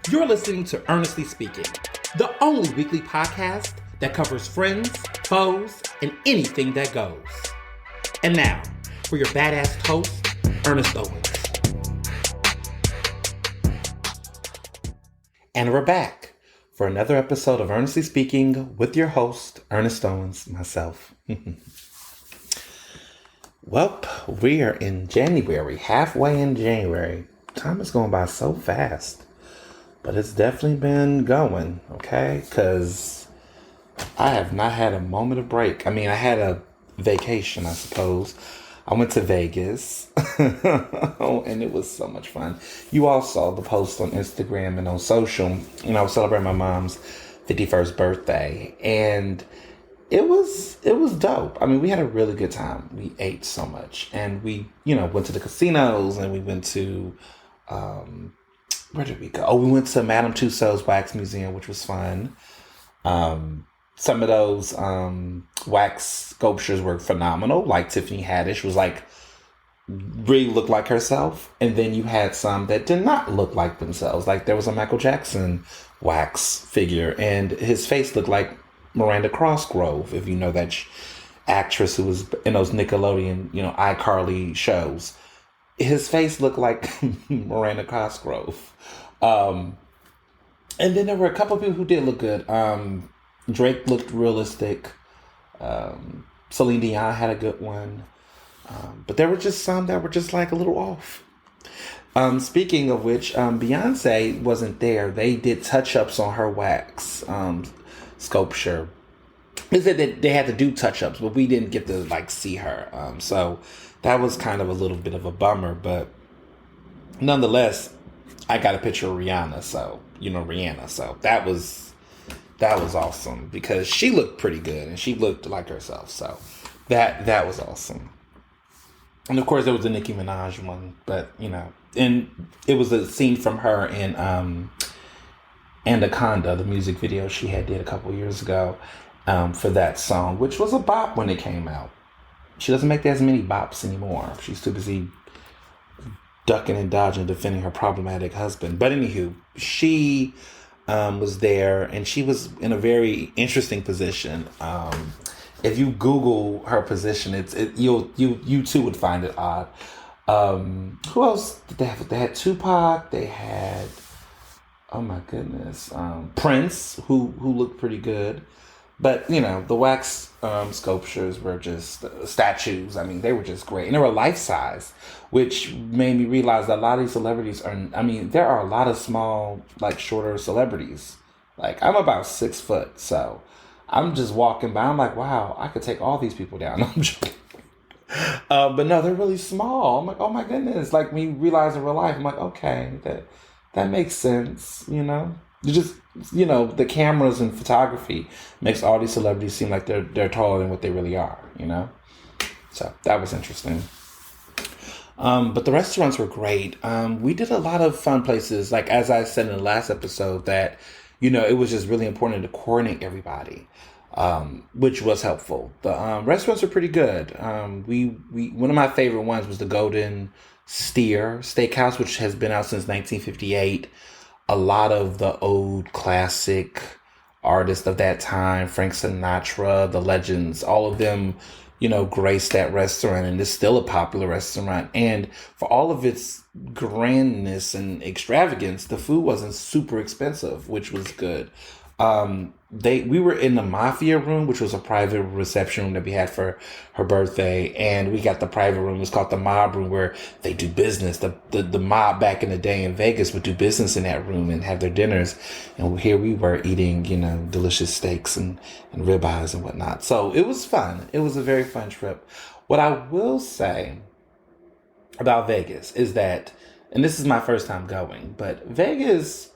You're listening to Ernestly Speaking, the only weekly podcast that covers friends, foes, and anything that goes. And now, for your badass host, Ernest Owens. And we're back for another episode of Ernestly Speaking with your host, Ernest Owens, myself. Well, we are in January, halfway in January. Time is going by so fast, but it's definitely been going, okay? Because I have not had a moment of break. I mean, I had a vacation, I suppose. I went to Vegas, and it was so much fun. You all saw the post on Instagram and on social. I was celebrating my mom's 51st birthday, and it was dope. I mean, we had a really good time. We ate so much, and we, went to the casinos, and we went to, where did we go? Oh, we went to Madame Tussauds Wax Museum, which was fun. Some of those wax sculptures were phenomenal. Like Tiffany Haddish was really looked like herself. And then you had some that did not look like themselves. Like there was a Michael Jackson wax figure, and his face looked like Miranda Cosgrove, if you know that actress who was in those Nickelodeon, iCarly shows. His face looked like Miranda Cosgrove. And then there were a couple of people who did look good. Drake looked realistic. Celine Dion had a good one. But there were just some that were just like a little off. Speaking of which, Beyonce wasn't there. They did touch-ups on her wax sculpture. They said that they had to do touch-ups, but we didn't get to see her. So that was kind of a little bit of a bummer. But nonetheless, I got a picture of Rihanna. So, Rihanna. So that was awesome because she looked pretty good and she looked like herself. So that was awesome. And of course there was the Nicki Minaj one, but and it was a scene from her in Anaconda, the music video she did a couple years ago for that song, which was a bop when it came out. She doesn't make as many bops anymore. She's too busy ducking and dodging, defending her problematic husband. But anywho, she was there, and she was in a very interesting position. If you Google her position, you too would find it odd. Who else did they have? They had Tupac. They had, oh my goodness, Prince, who looked pretty good. But the wax sculptures were just statues. I mean, they were just great, and they were life size, which made me realize that a lot of these celebrities are. I mean, there are a lot of small, shorter celebrities. I'm about 6 foot, so I'm just walking by. I'm like, wow, I could take all these people down. I'm joking. But no, they're really small. I'm like, oh my goodness. When you realize in real life, I'm like, okay, that makes sense. You just, the cameras and photography makes all these celebrities seem like they're taller than what they really are, So that was interesting. But the restaurants were great. We did a lot of fun places. As I said in the last episode, that, it was just really important to coordinate everybody, which was helpful. The restaurants are pretty good. We one of my favorite ones was the Golden Steer Steakhouse, which has been out since 1958. A lot of the old classic artists of that time, Frank Sinatra, the legends, all of them, graced that restaurant, and it's still a popular restaurant. And for all of its grandness and extravagance, the food wasn't super expensive, which was good. We were in the Mafia room, which was a private reception room that we had for her birthday, and we got the private room. It's called the Mob Room, where they do business. The mob back in the day in Vegas would do business in that room and have their dinners, and here we were eating, delicious steaks and ribeyes and whatnot. So it was fun. It was a very fun trip. What I will say about Vegas is that, and this is my first time going, but Vegas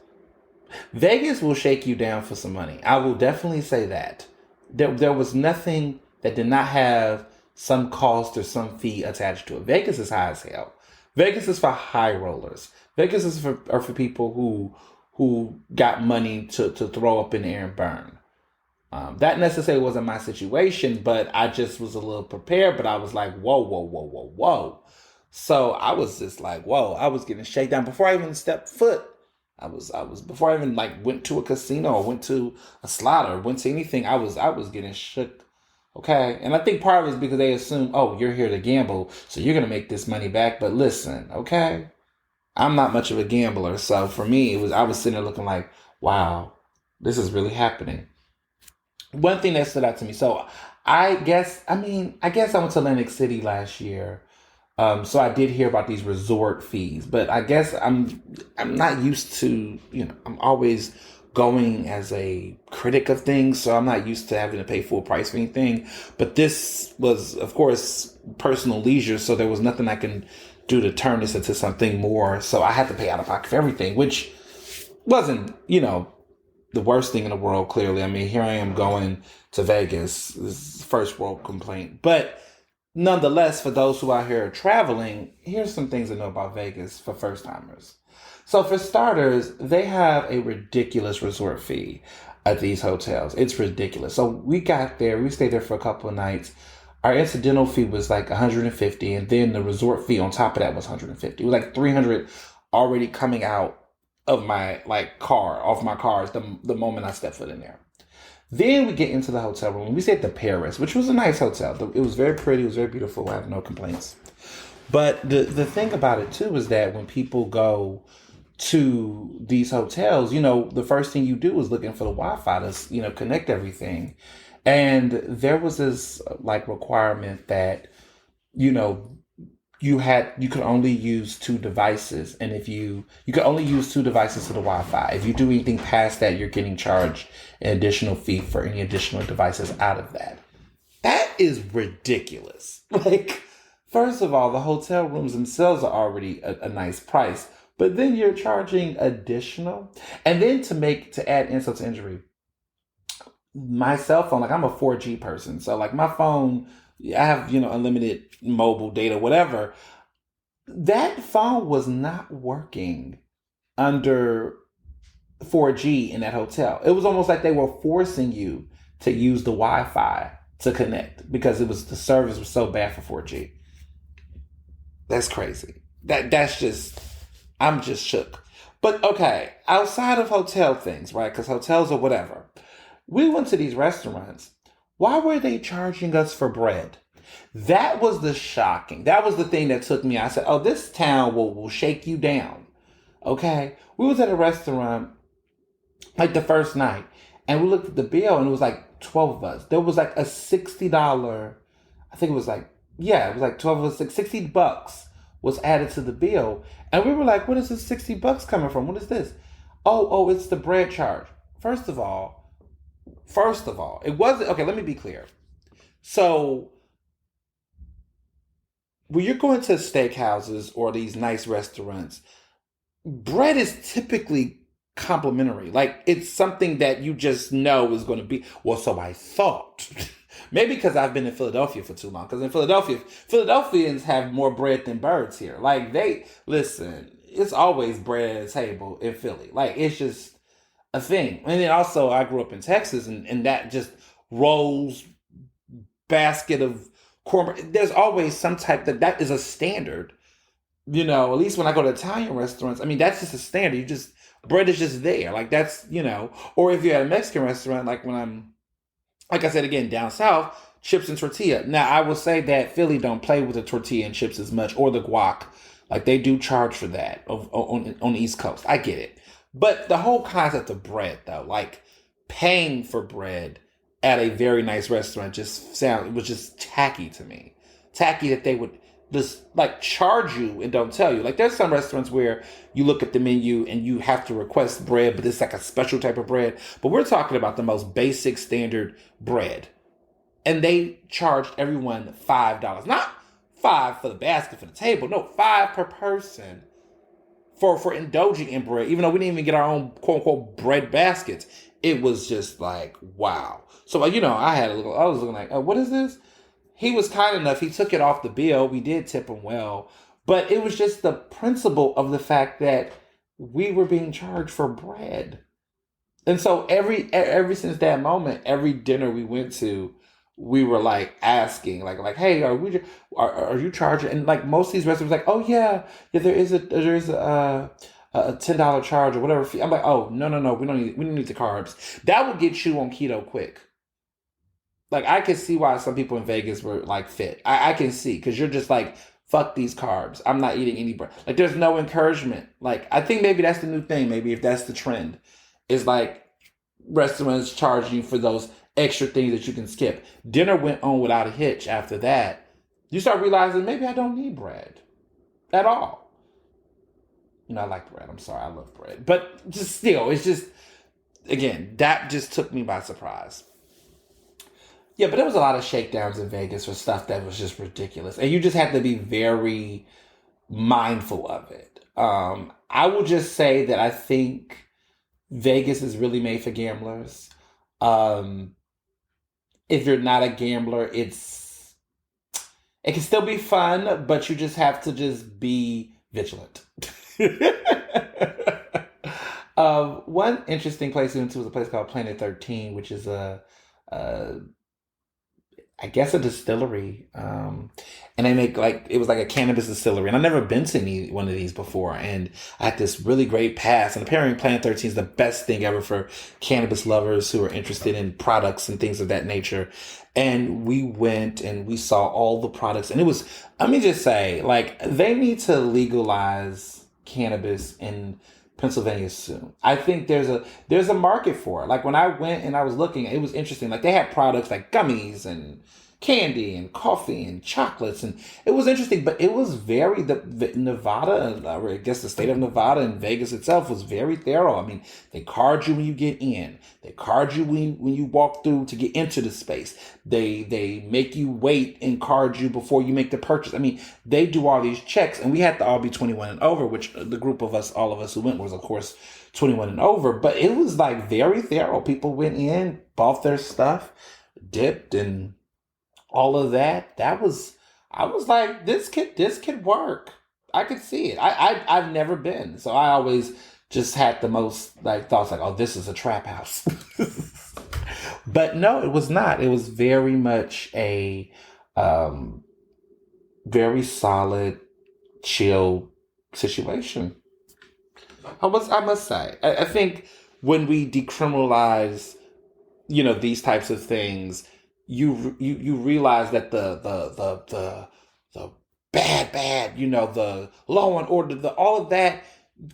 will shake you down for some money. I will definitely say that. There was nothing that did not have some cost or some fee attached to it. Vegas is high as hell. Vegas is for high rollers. Vegas is for people who got money to throw up in the air and burn. That necessarily wasn't my situation, but I just was a little prepared. But I was like, whoa, whoa, whoa, whoa, whoa. So I was just like, whoa, I was getting shaken down before I even stepped foot I was before I even like went to a casino or went to a slot or went to anything. I was getting shook. Okay, and I think part of it is because they assume, oh, you're here to gamble, so you're gonna make this money back. But listen, okay, I'm not much of a gambler, so for me, it was I was sitting there looking like, wow, this is really happening. One thing that stood out to me. So I guess I went to Atlantic City last year. So I did hear about these resort fees, but I guess I'm not used to, I'm always going as a critic of things, so I'm not used to having to pay full price for anything. But this was, of course, personal leisure, so there was nothing I can do to turn this into something more. So I had to pay out of pocket for everything, which wasn't, the worst thing in the world, clearly. I mean, here I am going to Vegas. This is first world complaint. But nonetheless, for those who out here are traveling, here's some things to know about Vegas for first timers. So, for starters, they have a ridiculous resort fee at these hotels. It's ridiculous. So, we got there, we stayed there for a couple of nights. Our incidental fee was like 150, and then the resort fee on top of that was 150. It was like 300 already coming out of my like car, off my cars the moment I stepped foot in there. Then we get into the hotel room. We stayed at the Paris, which was a nice hotel. It was very pretty. It was very beautiful. I have no complaints. But the thing about it too is that when people go to these hotels, the first thing you do is looking for the Wi-Fi to, connect everything. And there was this like requirement that, you know, you could only use two devices, and if you could only use two devices to the Wi-Fi. If you do anything past that, you're getting charged an additional fee for any additional devices out of that. That is ridiculous. Like, first of all, the hotel rooms themselves are already a nice price, but then you're charging additional, and then to add insult to injury, my cell phone, like I'm a 4G person, so like my phone, I have unlimited mobile data, whatever. That phone was not working under 4G in that hotel. It was almost like they were forcing you to use the Wi-Fi to connect because the service was so bad for 4G. That's crazy. That's just, I'm just shook. But okay, outside of hotel things, right? Because hotels or whatever, we went to these restaurants. Why were they charging us for bread? That was that was the thing that took me. I said, oh, this town will shake you down. Okay. We was at a restaurant like the first night, and we looked at the bill, and it was like 12 of us. There was like a $60, I think it was like, yeah, it was like 12 of us, $60 was added to the bill. And we were like, what is this $60 coming from? What is this? Oh, it's the bread charge. First of all, it wasn't, okay, let me be clear. So when you're going to steakhouses or these nice restaurants, bread is typically complimentary. Like, it's something that you just know is going to be, well, so I thought. Maybe because I've been in Philadelphia for too long. Because in Philadelphia, Philadelphians have more bread than birds here. Like, listen, it's always bread at a table in Philly. Like, it's just a thing. And then also, I grew up in Texas, and that just rolls basket of corn. There's always some type that is a standard. At least when I go to Italian restaurants, I mean, that's just a standard. Bread is just there. Like, that's, or if you're at a Mexican restaurant, like when like I said, again, down south, chips and tortilla. Now, I will say that Philly don't play with the tortilla and chips as much, or the guac. Like, they do charge for that on the East Coast. I get it. But the whole concept of bread, though, like paying for bread at a very nice restaurant was just tacky to me. Tacky that they would just like charge you and don't tell you. Like, there's some restaurants where you look at the menu and you have to request bread, but it's like a special type of bread. But we're talking about the most basic standard bread. And they charged everyone $5. Not five for the basket for the table. No, five per person for indulging in bread, even though we didn't even get our own quote unquote bread baskets. It was just like, wow. So, I was looking like, what is this? He was kind enough. He took it off the bill. We did tip him well. But it was just the principle of the fact that we were being charged for bread. And so every since that moment, every dinner we went to, we were like asking, like, hey, are you charging? And like most of these restaurants, like, oh yeah, there is a a $10 charge or whatever fee. I'm like, oh no no no, we don't need the carbs. That would get you on keto quick. Like I can see why some people in Vegas were like fit. I can see because you're just like fuck these carbs. I'm not eating any bread. Like there's no encouragement. Like I think maybe that's the new thing. Maybe if that's the trend, is like restaurants charging you for those extra things that you can skip. Dinner went on without a hitch after that. You start realizing maybe I don't need bread at all. You know, I like bread. I'm sorry, I love bread. But just still, it's just, again, that just took me by surprise. Yeah, but there was a lot of shakedowns in Vegas for stuff that was just ridiculous. And you just have to be very mindful of it. I will just say that I think Vegas is really made for gamblers. Um, if you're not a gambler, it can still be fun, but you just have to just be vigilant. One interesting place we went to was a place called Planet 13, which is a I guess a distillery. And they make like it was like a cannabis distillery. And I've never been to any one of these before. And I had this really great pass. And apparently Planet 13 is the best thing ever for cannabis lovers who are interested in products and things of that nature. And we went and we saw all the products. And it was, let me just say, like, they need to legalize cannabis in Pennsylvania soon. I think there's a market for it. Like when I went and I was looking, it was interesting. Like they had products like gummies and candy and coffee and chocolates, and it was interesting. But it was very the Nevada, or I guess the state of Nevada and Vegas itself was very thorough. I mean, they card you when you get in. They card you when you walk through to get into the space. They make you wait and card you before you make the purchase. I mean, they do all these checks, and we had to all be 21 and over, which the group of us, all of us who went, was of course 21 and over. But it was like very thorough. People went in, bought their stuff, dipped, and all of that. I was like, this could work. I could see it. I've never been, so I always just had the most like thoughts like, oh, this is a trap house. But no, it was not. It was very much a very solid, chill situation. I must say, I think when we decriminalize, these types of things, you realize that the bad, the law and order, all of that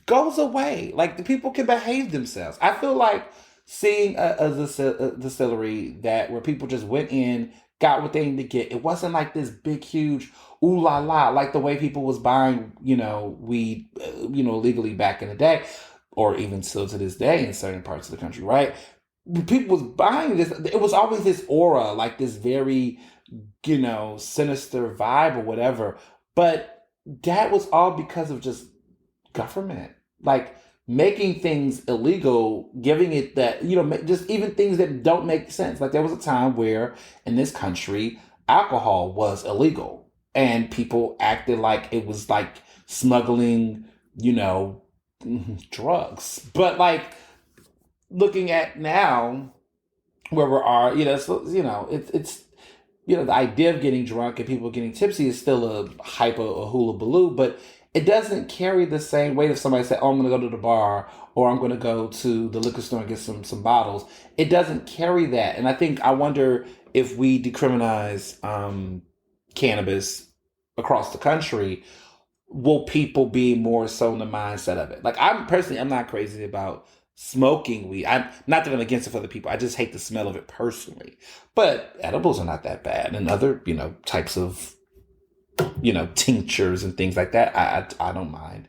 goes away. Like the people can behave themselves. I feel like seeing a distillery where people just went in, got what they needed to get. It wasn't like this big, huge ooh la la, like the way people was buying, weed, legally back in the day, or even still to this day in certain parts of the country, right? When people was buying this, it was always this aura, like this very, sinister vibe or whatever. But that was all because of just government, like making things illegal, giving it that, just even things that don't make sense. Like there was a time where in this country, alcohol was illegal and people acted like it was like smuggling, drugs. But like looking at now where we are, so, it's the idea of getting drunk and people getting tipsy is still a hype, a hula baloo, but it doesn't carry the same weight if somebody said, oh, I'm going to go to the bar or I'm going to go to the liquor store and get some bottles. It doesn't carry that. And I wonder if we decriminalize cannabis across the country, will people be more so in the mindset of it? Like I'm not crazy about smoking weed. I'm not that I'm against it for other people. I just hate the smell of it personally. But edibles are not that bad, and other types of tinctures and things like that. I don't mind.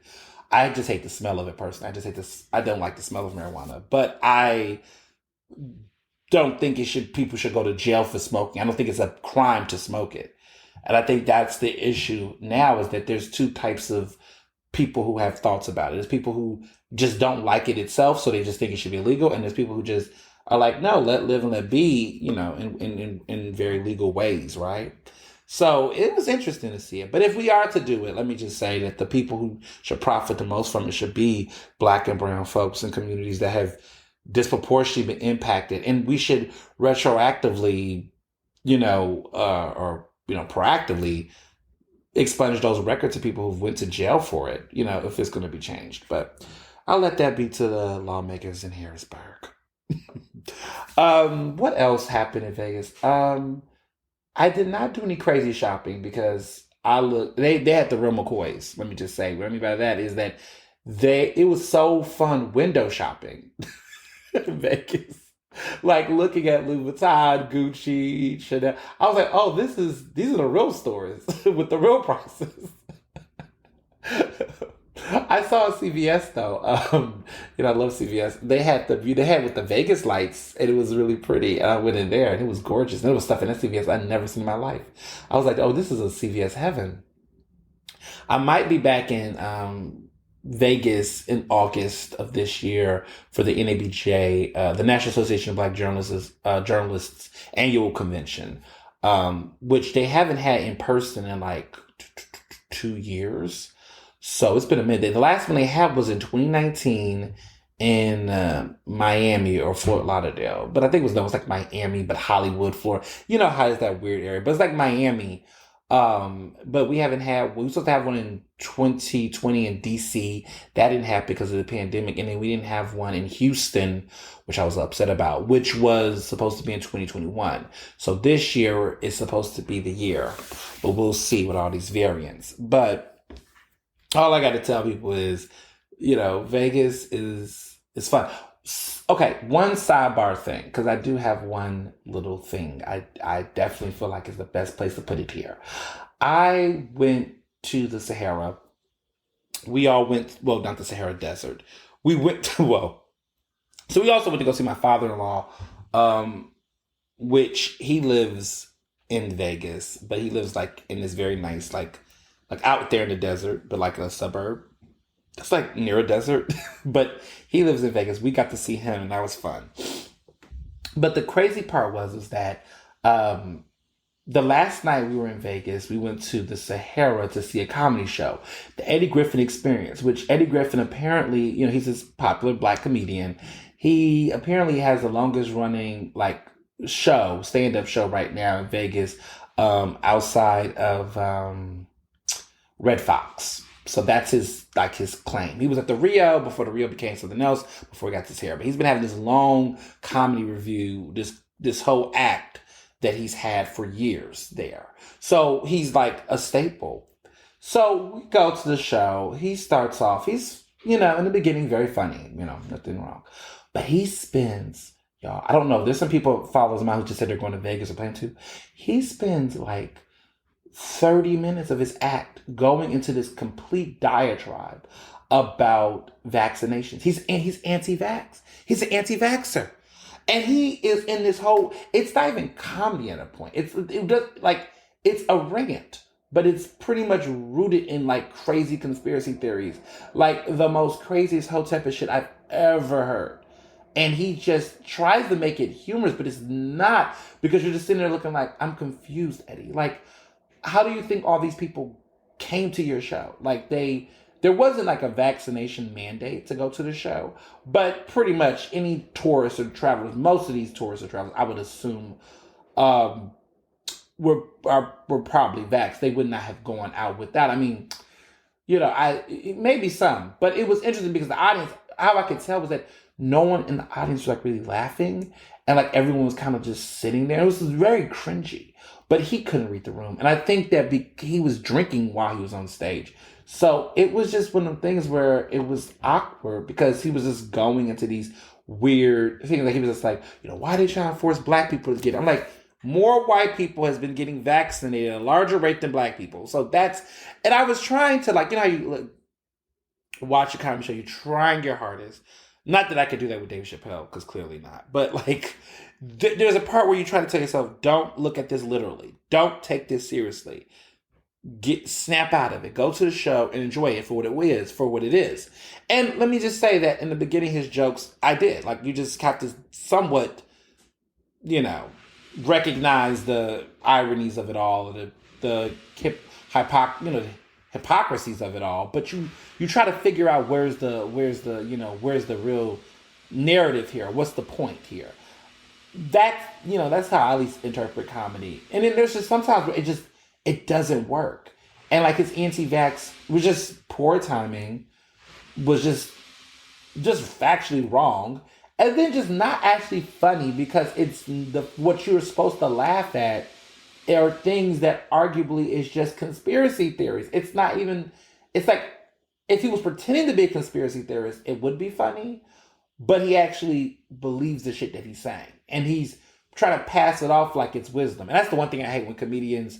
I just hate the smell of it personally. I don't like the smell of marijuana. But I don't think people should go to jail for smoking. I don't think it's a crime to smoke it. And I think that's the issue now, is that there's two types of people who have thoughts about it. There's people who just don't like it itself, so they just think it should be illegal. And there's people who just are like, no, let live and let be, in very legal ways, right? So it was interesting to see it. But if we are to do it, let me just say that the people who should profit the most from it should be Black and brown folks in communities that have disproportionately been impacted. And we should retroactively, or proactively expunge those records to people who went to jail for it, if it's going to be changed. But I'll let that be to the lawmakers in Harrisburg. What else happened in Vegas? I did not do any crazy shopping because they had the real McCoys. Let me just say, what I mean by that is that it was so fun window shopping in Vegas. Like looking at Louis Vuitton, Gucci, Chanel. I was like, oh, these are the real stores with the real prices. I saw CVS though. I love CVS. They had the view they had with the Vegas lights, and it was really pretty. And I went in there, and it was gorgeous. And there was stuff in that CVS I'd never seen in my life. I was like, oh, this is a CVS heaven. I might be back in Vegas in August of this year for the NABJ, the National Association of Black Journalists annual convention, which they haven't had in person in like 2 years. So it's been a minute. The last one they had was in 2019 in Miami or Fort Lauderdale. But I think it was like Miami, but Hollywood, Florida. You know how it's that weird area. But it's like Miami. But we were supposed to have one in 2020 in DC. That didn't happen because of the pandemic. And then we didn't have one in Houston, which I was upset about, which was supposed to be in 2021. So this year is supposed to be the year. But we'll see with all these variants. But all I got to tell people is, Vegas is fun. Okay, one sidebar thing, because I do have one little thing. I definitely feel like it's the best place to put it here. I went to the Sahara. We all went, well, not the Sahara Desert. We went to, so we also went to go see my father-in-law, which he lives in Vegas, but he lives like in this very nice, like out there in the desert, but like in a suburb. It's like near a desert, but he lives in Vegas. We got to see him, and that was fun. But the crazy part was that the last night we were in Vegas, we went to the Sahara to see a comedy show, the Eddie Griffin Experience, which Eddie Griffin apparently, he's this popular black comedian. He apparently has the longest running stand-up show right now in Vegas, outside of Red Fox. So that's his claim. He was at the Rio before the Rio became something else, before he got to Sahara. But he's been having this long comedy review, this whole act that he's had for years there. So he's like a staple. So we go to the show. He starts off, he's, in the beginning, very funny, nothing wrong. But he spends, y'all, I don't know, there's some people, followers of mine who just said they're going to Vegas or plan to. He spends like 30 minutes of his act going into this complete diatribe about vaccinations. He's anti-vax. He's an anti-vaxxer. And he is in this whole, it's not even comedy at a point. It's a rant, but it's pretty much rooted in like crazy conspiracy theories. Like the most craziest hotep shit I've ever heard. And he just tries to make it humorous, but it's not, because you're just sitting there looking like, I'm confused, Eddie. Like, how do you think all these people came to your show? Like there wasn't like a vaccination mandate to go to the show, but pretty much any tourists or travelers, most of these tourists or travelers, I would assume, were probably vaxxed. They would not have gone out with that. I mean, maybe some, but it was interesting because the audience, how I could tell was that no one in the audience was like really laughing, and like everyone was kind of just sitting there. It was very cringy. But he couldn't read the room. And I think that he was drinking while he was on stage. So it was just one of the things where it was awkward because he was just going into these weird things. Like he was just like, why are they trying to force black people to get it? I'm like, more white people has been getting vaccinated at a larger rate than black people. So and I was trying to how you watch a comedy show, you're trying your hardest. Not that I could do that with Dave Chappelle, because clearly not. But there's a part where you try to tell yourself, don't look at this literally. Don't take this seriously. Snap out of it. Go to the show and enjoy it for what it is. And let me just say that in the beginning, his jokes, I did. Like, you just have to somewhat, recognize the ironies of it all, the hypocrisies of it all. But you try to figure out where's the real narrative here. What's the point here? That's how I at least interpret comedy. And then there's just sometimes where it doesn't work. And like his anti-vax was just poor timing, was just factually wrong, and then just not actually funny because it's what you're supposed to laugh at are things that arguably is just conspiracy theories. It's not even. It's like if he was pretending to be a conspiracy theorist, it would be funny, but he actually believes the shit that he's saying, and he's trying to pass it off like it's wisdom. And that's the one thing I hate when comedians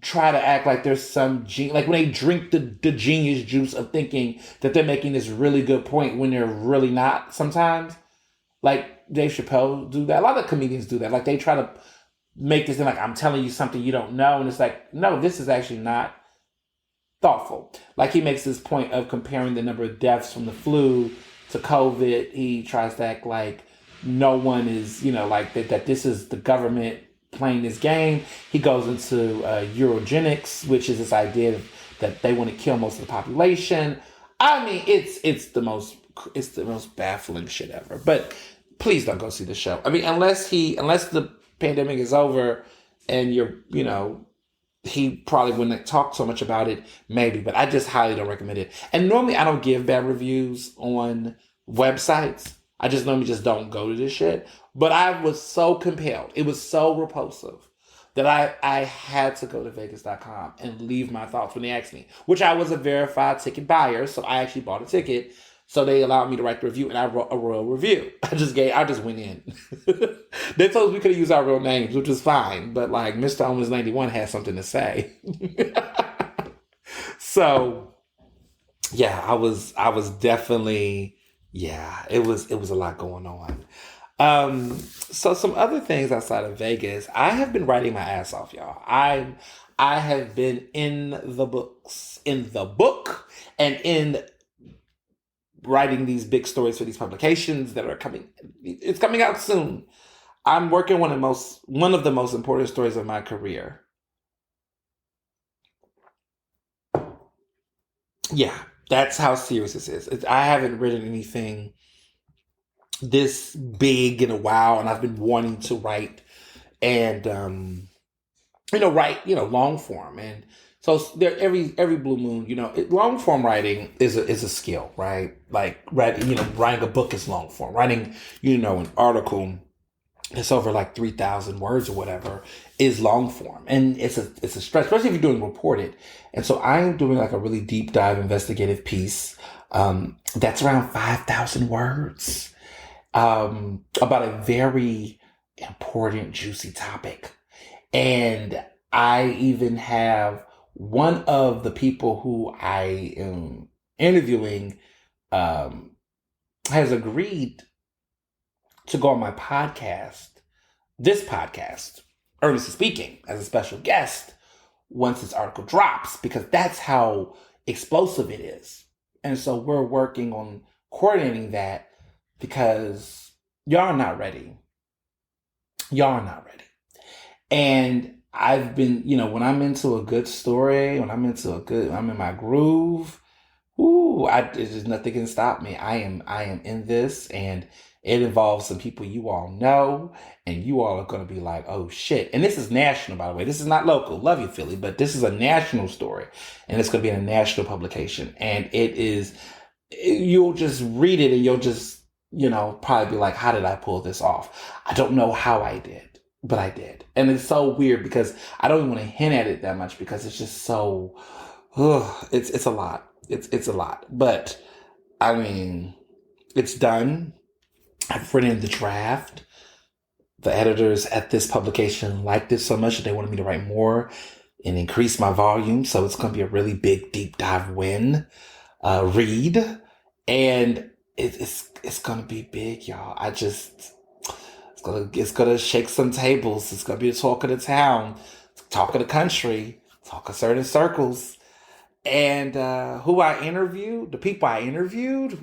try to act like there's some like when they drink the genius juice of thinking that they're making this really good point when they're really not sometimes. Like Dave Chappelle do that. A lot of comedians do that. Like they try to make this thing like I'm telling you something you don't know, and it's like, no, this is actually not thoughtful. Like he makes this point of comparing the number of deaths from the flu to COVID. He tries to act like no one is, like that this is the government playing this game. He goes into eugenics, which is this idea that they want to kill most of the population. I mean, it's the most baffling shit ever. But please don't go see the show. I mean, unless the pandemic is over and he probably wouldn't talk so much about it, maybe, but I just highly don't recommend it. And normally I don't give bad reviews on websites. I just normally just don't go to this shit. But I was so compelled. It was so repulsive that I had to go to Vegas.com and leave my thoughts when they asked me, which I was a verified ticket buyer. So I actually bought a ticket. So they allowed me to write the review, and I wrote a real review. I just went in. They told us we could have used our real names, which was fine. But like Mr. Owens 91 had something to say. So yeah, I was definitely, it was a lot going on. So some other things outside of Vegas, I have been writing my ass off, y'all. I have been in the book, and in writing these big stories for these publications that are coming. It's coming out soon. I'm working one of the most important stories of my career. Yeah, that's how serious this is. I haven't written anything this big in a while, and I've been wanting to write and write long form. And so there every blue moon, long form writing is a skill, right? Like writing a book is long form. Writing an article that's over like 3,000 words or whatever is long form, and it's a stretch, especially if you're doing reported. And so I'm doing like a really deep dive investigative piece that's around 5,000 words. About a very important, juicy topic. And I even have one of the people who I am interviewing has agreed to go on my podcast, this podcast, Ernestly Speaking, as a special guest once this article drops, because that's how explosive it is. And so we're working on coordinating that, because y'all are not ready. And I've been, when I'm into a good story, when I'm in my groove, there's nothing can stop me. I am in this, and it involves some people you all know, and you all are going to be like, oh shit. And this is national, by the way. This is not local. Love you, Philly. But this is a national story, and it's going to be in a national publication. And you'll just read it, and you'll just, probably be like, how did I pull this off? I don't know how I did, but I did. And it's so weird because I don't even want to hint at it that much, because it's just so, it's a lot. It's a lot. But I mean, it's done. I've written the draft. The editors at this publication liked it so much that they wanted me to write more and increase my volume. So it's going to be a really big, deep dive read. And it's gonna be big, y'all. It's gonna shake some tables. It's gonna be the talk of the town, talk of the country, talk of certain circles. And who I interviewed, the people I interviewed,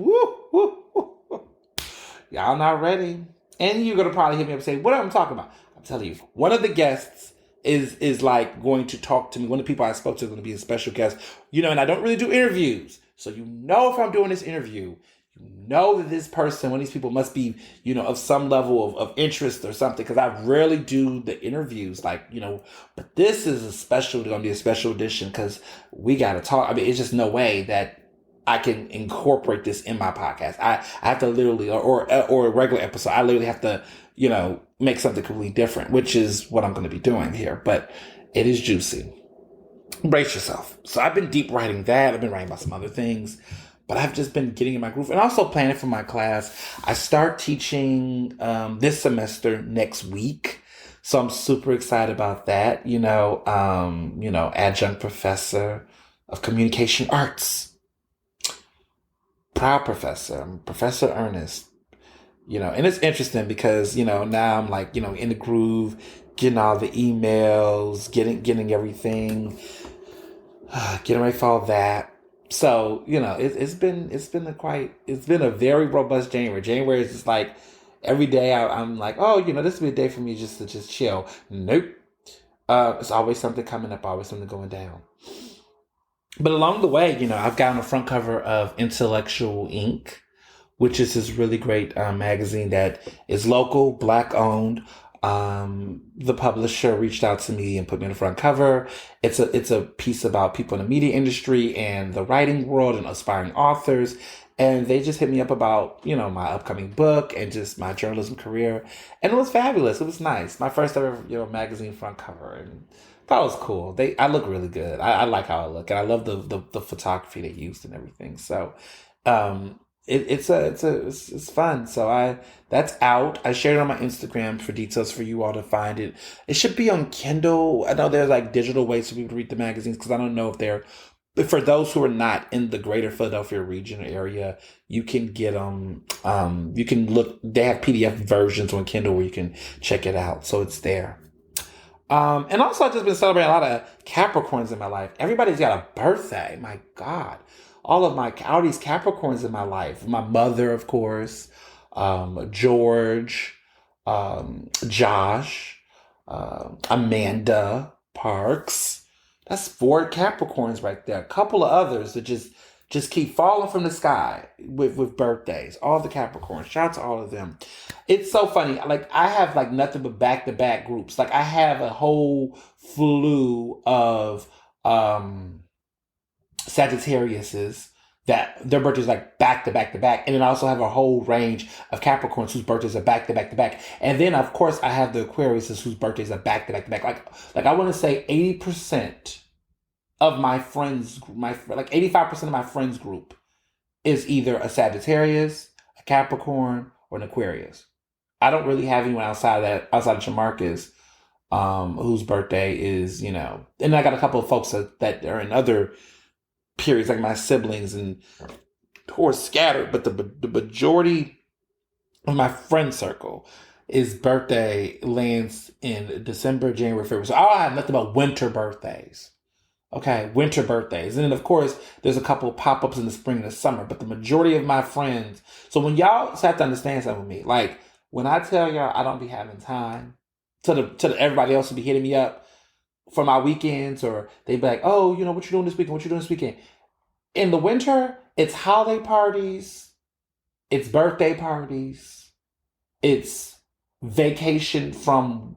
y'all not ready. And you're gonna probably hit me up and say, "What am I talking about?" I'm telling you, one of the guests is like going to talk to me. One of the people I spoke to is going to be a special guest. And I don't really do interviews, so if I'm doing this interview, know that this person, one of these people must be, of some level of interest or something. Because I rarely do the interviews, but this is going to be a special edition because we got to talk. I mean, it's just no way that I can incorporate this in my podcast. I have to literally, or a regular episode, I literally have to, make something completely different, which is what I'm going to be doing here. But it is juicy. Brace yourself. So I've been deep writing that. I've been writing about some other things, but I've just been getting in my groove and also planning for my class. I start teaching this semester next week. So I'm super excited about that. Adjunct professor of communication arts. Proud professor, Professor Ernest. And it's interesting because, now I'm like, in the groove, getting all the emails, getting everything, getting ready for all that. So, it's been a very robust January. January is just like every day I'm like, oh, this will be a day for me just to just chill. Nope. It's always something coming up, always something going down. But along the way, I've gotten the front cover of Intellectual Inc., which is this really great magazine that is local, Black owned. The publisher reached out to me and put me on the front cover. It's a piece about people in the media industry and the writing world and aspiring authors. And they just hit me up about, my upcoming book and just my journalism career. And it was fabulous. It was nice. My first ever, magazine front cover. And I thought it was cool. I look really good. I like how I look. And I love the photography they used and everything. So, it's fun. So that's out. I shared it on my Instagram for details for you all to find it. It should be on Kindle. I know there's like digital ways for people to read the magazines because I don't know but for those who are not in the greater Philadelphia region or area, you can get them. You can look. They have PDF versions on Kindle where you can check it out. So it's there. And also I've just been celebrating a lot of Capricorns in my life. Everybody's got a birthday. My God. All these Capricorns in my life. My mother, of course, George, Josh, Amanda Parks. That's 4 Capricorns right there. A couple of others that just keep falling from the sky with birthdays. All the Capricorns. Shout out to all of them. It's so funny. Like I have like nothing but back-to-back groups. Like I have a whole slew of Sagittariuses that their birthdays like back to back to back. And then I also have a whole range of Capricorns whose birthdays are back to back to back. And then of course I have the Aquariuses whose birthdays are back to back to back. Like I want to say 80% of my friends, like 85% of my friends group is either a Sagittarius, a Capricorn, or an Aquarius. I don't really have anyone outside of Jamarcus, whose birthday is, and I got a couple of folks that are in other periods, like my siblings and who are scattered, but the majority of my friend circle, his birthday lands in December, January, February. So I have nothing but winter birthdays. Okay, winter birthdays. And then of course there's a couple of pop-ups in the spring and the summer, but the majority of my friends. So when y'all have to understand something with me, like when I tell y'all I don't be having time, to everybody else will be hitting me up for my weekends, or they be like, oh, what you doing this weekend? What you doing this weekend? In the winter, it's holiday parties, it's birthday parties, it's vacation from,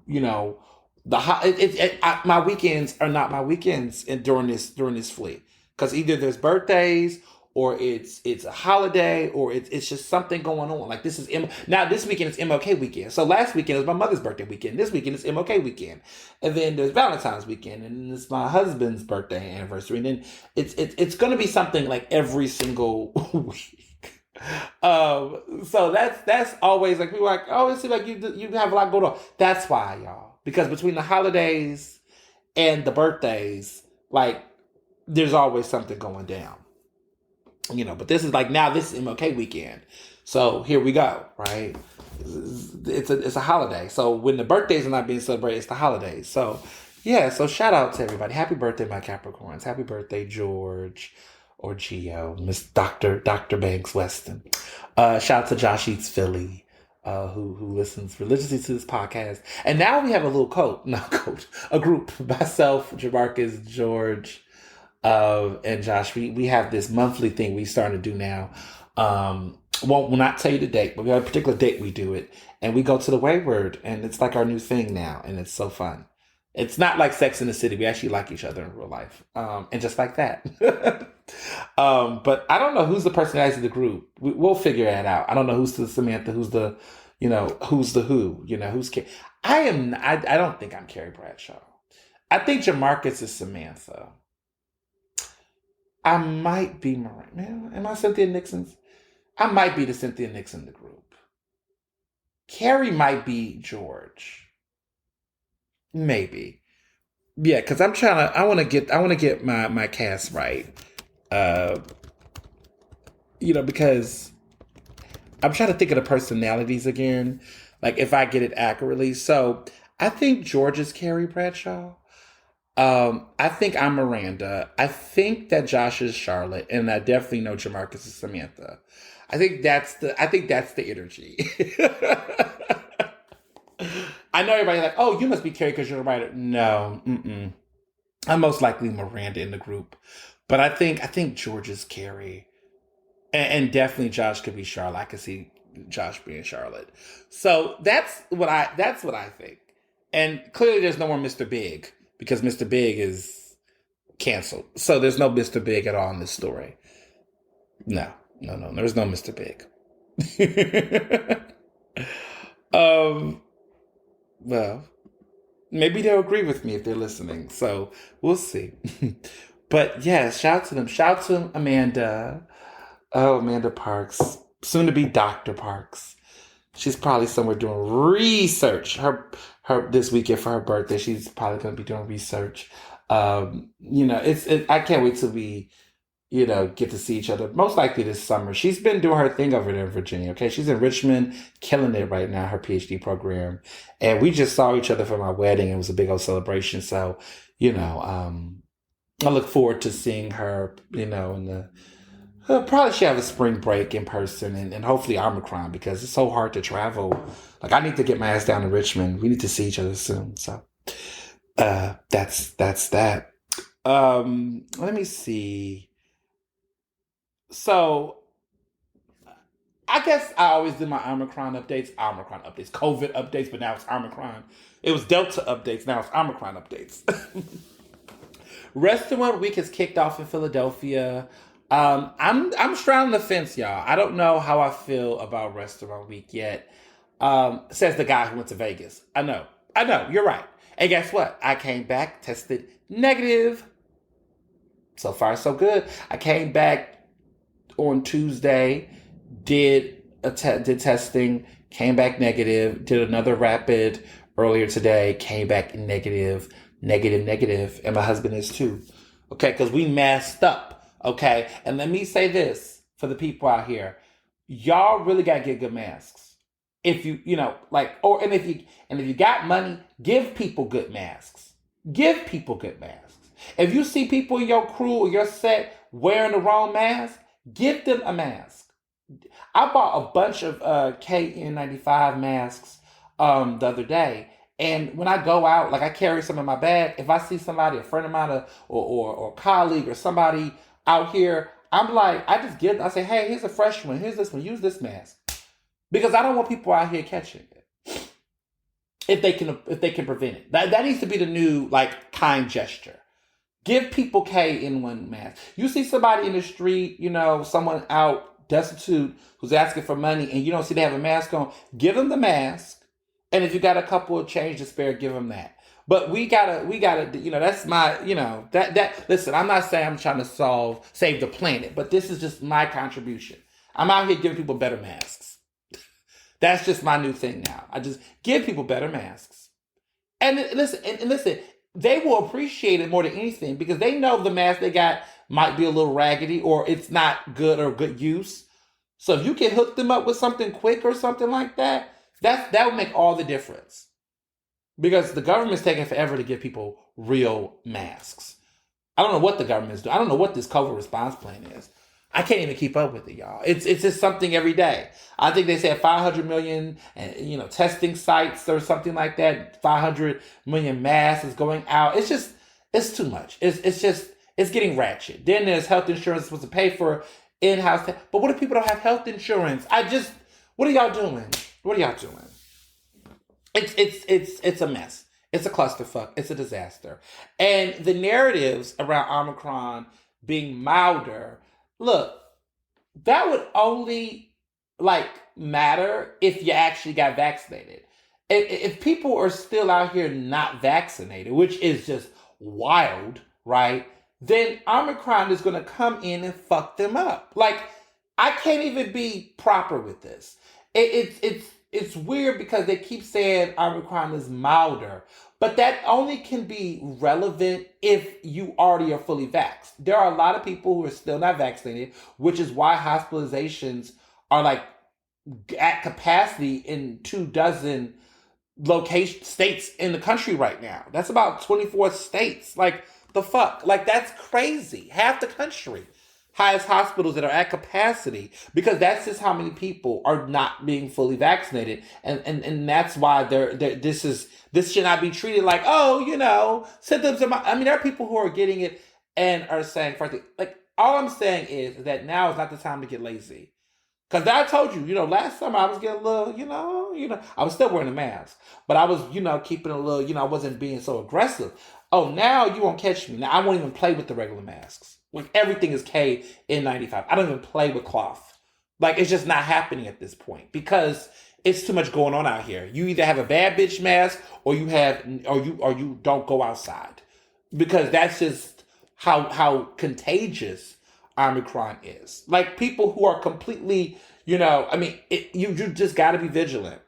my weekends are not my weekends during this fleet, because either there's birthdays or it's a holiday, or it's just something going on. Like this weekend is MLK weekend. So last weekend was my mother's birthday weekend. This weekend is MLK weekend. And then there's Valentine's weekend, and it's my husband's birthday anniversary. And then it's going to be something like every single week. So that's always like, people are like, oh, it seems like you have a lot going on. That's why, y'all. Because between the holidays and the birthdays, like there's always something going down. But this is like, now this is MLK weekend. So here we go, right? It's a holiday. So when the birthdays are not being celebrated, it's the holidays. So yeah, so shout out to everybody. Happy birthday, my Capricorns. Happy birthday, George or Gio, Miss Dr. Banks Weston. Shout out to Josh Eats Philly, who listens religiously to this podcast. And now we have a group. Myself, Jamarcus, George, and Josh. We have this monthly thing we starting to do now. Will not tell you the date, but we have a particular date we do it. And we go to the Wayward, and it's like our new thing now, and it's so fun. It's not like Sex in the City. We actually like each other in real life. And just like that. But I don't know who's the personality of the group. We'll figure that out. I don't know who's the Samantha, who's the, who's the who, who's I don't think I'm Carrie Bradshaw. I think Jamarcus is Samantha. I might be Miranda. Am I Cynthia Nixon's? I might be the Cynthia Nixon of the group. Carrie might be George. Maybe. Yeah, because I want to get my cast right. Because I'm trying to think of the personalities again. Like if I get it accurately. So I think George is Carrie Bradshaw. I think I'm Miranda. I think that Josh is Charlotte, and I definitely know Jamarcus is Samantha. I think that's the energy. I know everybody's like, oh, you must be Carrie because you're a writer. No, I'm most likely Miranda in the group, but I think George is Carrie, and definitely Josh could be Charlotte. I could see Josh being Charlotte. So that's what I think. And clearly, there's no more Mr. Big because Mr. Big is canceled. So there's no Mr. Big at all in this story. No, there's no Mr. Big. Well, maybe they'll agree with me if they're listening. So we'll see. But yeah, shout to them. Shout to Amanda. Oh, Amanda Parks. Soon to be Dr. Parks. She's probably somewhere doing research. Her this weekend for her birthday, she's probably going to be doing research. I can't wait till we, get to see each other. Most likely this summer. She's been doing her thing over there in Virginia. Okay, she's in Richmond, killing it right now. Her PhD program, and we just saw each other for my wedding. It was a big old celebration. So, I look forward to seeing her. In the probably she have a spring break in person and hopefully Omicron because it's so hard to travel. Like I need to get my ass down to Richmond. We need to see each other soon. So that's that. Let me see. So I guess I always do my Omicron updates, COVID updates, but now it's Omicron. It was Delta updates, now it's Omicron updates. Restaurant Week has kicked off in Philadelphia. I'm straddling the fence, y'all. I don't know how I feel about Restaurant Week yet. Says the guy who went to Vegas. I know, you're right. And guess what? I came back, tested negative. So far, so good. I came back on Tuesday, did testing, came back negative, did another rapid earlier today, came back negative, and my husband is too. Okay, because we masked up. Okay, and let me say this for the people out here: y'all really gotta get good masks. If you if you got money, give people good masks. Give people good masks. If you see people in your crew or your set wearing the wrong mask, give them a mask. I bought a bunch of KN95 masks the other day. And when I go out, like I carry some in my bag, if I see somebody, a friend of mine or a colleague or somebody out here, I'm like, I say, hey, here's a fresh one. Here's this one. Use this mask. Because I don't want people out here catching it. If they can prevent it. That needs to be the new, kind gesture. Give people KN1 mask. You see somebody in the street, someone out destitute who's asking for money and you don't see they have a mask on, give them the mask. And if you got a couple of change to spare, give them that. But we gotta, that's my, listen, I'm not saying I'm trying to save the planet, but this is just my contribution. I'm out here giving people better masks. That's just my new thing now. I just give people better masks. And listen, they will appreciate it more than anything because they know the mask they got might be a little raggedy or it's not good or good use. So if you can hook them up with something quick or something like that, that would make all the difference. Because the government's taking forever to give people real masks. I don't know what the government's doing. I don't know what this COVID response plan is. I can't even keep up with it, y'all. It's just something every day. I think they said 500 million, testing sites or something like that. 500 million masks is going out. It's too much. It's getting ratchet. Then there's health insurance supposed to pay for in-house. But what if people don't have health insurance? What are y'all doing? What are y'all doing? It's a mess. It's a clusterfuck. It's a disaster. And the narratives around Omicron being milder, look, that would only like matter if you actually got vaccinated. If people are still out here not vaccinated, which is just wild, right? Then Omicron is going to come in and fuck them up. Like, I can't even be proper with this. It's weird because they keep saying Omicron is milder, but that only can be relevant if you already are fully vaxxed. There are a lot of people who are still not vaccinated, which is why hospitalizations are like at capacity in 24 states in the country right now. That's about 24 states. Like, the fuck? Like, that's crazy. Half the country has hospitals that are at capacity because that's just how many people are not being fully vaccinated. And that's why this should not be treated like, symptoms of I mean, there are people who are getting it and are saying, like, all I'm saying is that now is not the time to get lazy. Because I told you, last summer I was getting a little, I was still wearing a mask, but I was, keeping a little, I wasn't being so aggressive. Oh, now you won't catch me. Now I won't even play with the regular masks. Like, everything is KN95. I don't even play with cloth. Like, it's just not happening at this point because it's too much going on out here. You either have a bad bitch mask or you don't go outside because that's just how contagious Omicron is. Like, people who are completely, you just got to be vigilant.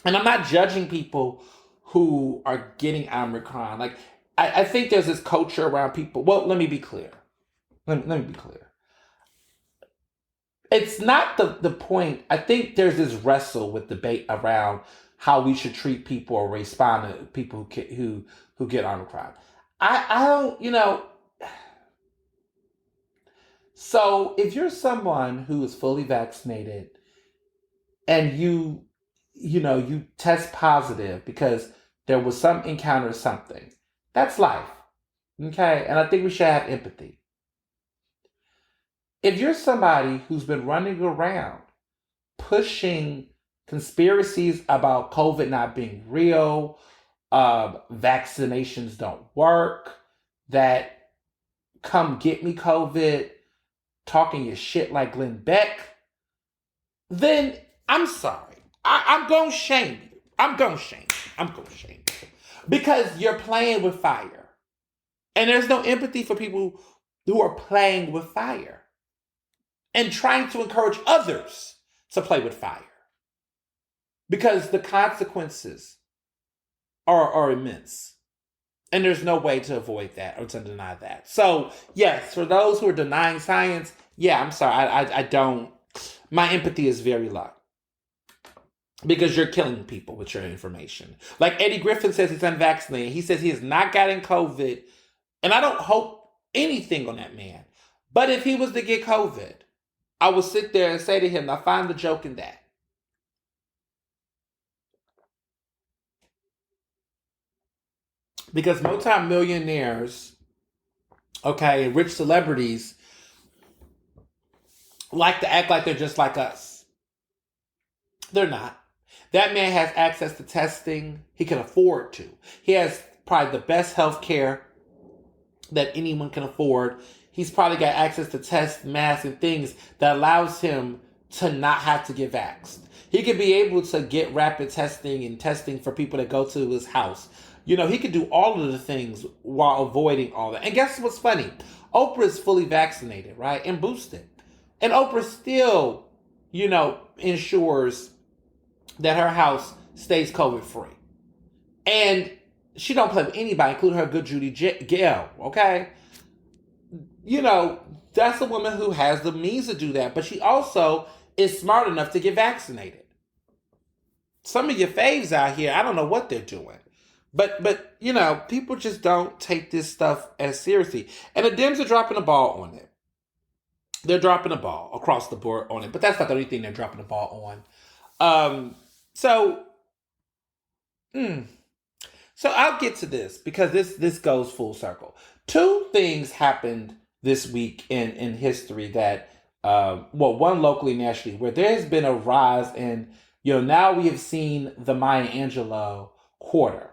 And I'm not judging people who are getting Omicron. Like, I think there's this culture around people. Well, let me be clear. Let me be clear. It's not the point. I think there's this wrestle with debate around how we should treat people or respond to people who get Omicron. I don't, So if you're someone who is fully vaccinated and you test positive because there was some encounter or something, that's life. Okay? And I think we should have empathy. If you're somebody who's been running around pushing conspiracies about COVID not being real, vaccinations don't work, that come get me COVID, talking your shit like Glenn Beck, then I'm sorry. I'm going to shame you. I'm going to shame you. Because you're playing with fire. And there's no empathy for people who are playing with fire and trying to encourage others to play with fire. Because the consequences are immense. And there's no way to avoid that or to deny that. So, yes, for those who are denying science, yeah, I'm sorry. I don't. My empathy is very low. Because you're killing people with your information. Like Eddie Griffin says he's unvaccinated. He says he has not gotten COVID. And I don't hope anything on that man. But if he was to get COVID, I will sit there and say to him, now find the joke in that. Because multi-millionaires, rich celebrities like to act like they're just like us. They're not. That man has access to testing. He can afford to. He has probably the best health care that anyone can afford. He's probably got access to tests, masks, and things that allows him to not have to get vaxxed. He could be able to get rapid testing and testing for people that go to his house. He could do all of the things while avoiding all that. And guess what's funny? Oprah is fully vaccinated, right? And boosted. And Oprah still, ensures that her house stays COVID-free. And she don't play with anybody, including her good Judy Gale, okay? That's a woman who has the means to do that. But she also is smart enough to get vaccinated. Some of your faves out here, I don't know what they're doing. But people just don't take this stuff as seriously. And the Dems are dropping the ball on it. They're dropping the ball across the board on it. But that's not the only thing they're dropping the ball on. So I'll get to this because this goes full circle. Two things happened this week in history that one locally, nationally, where there has been a rise in, now we have seen the Maya Angelou quarter.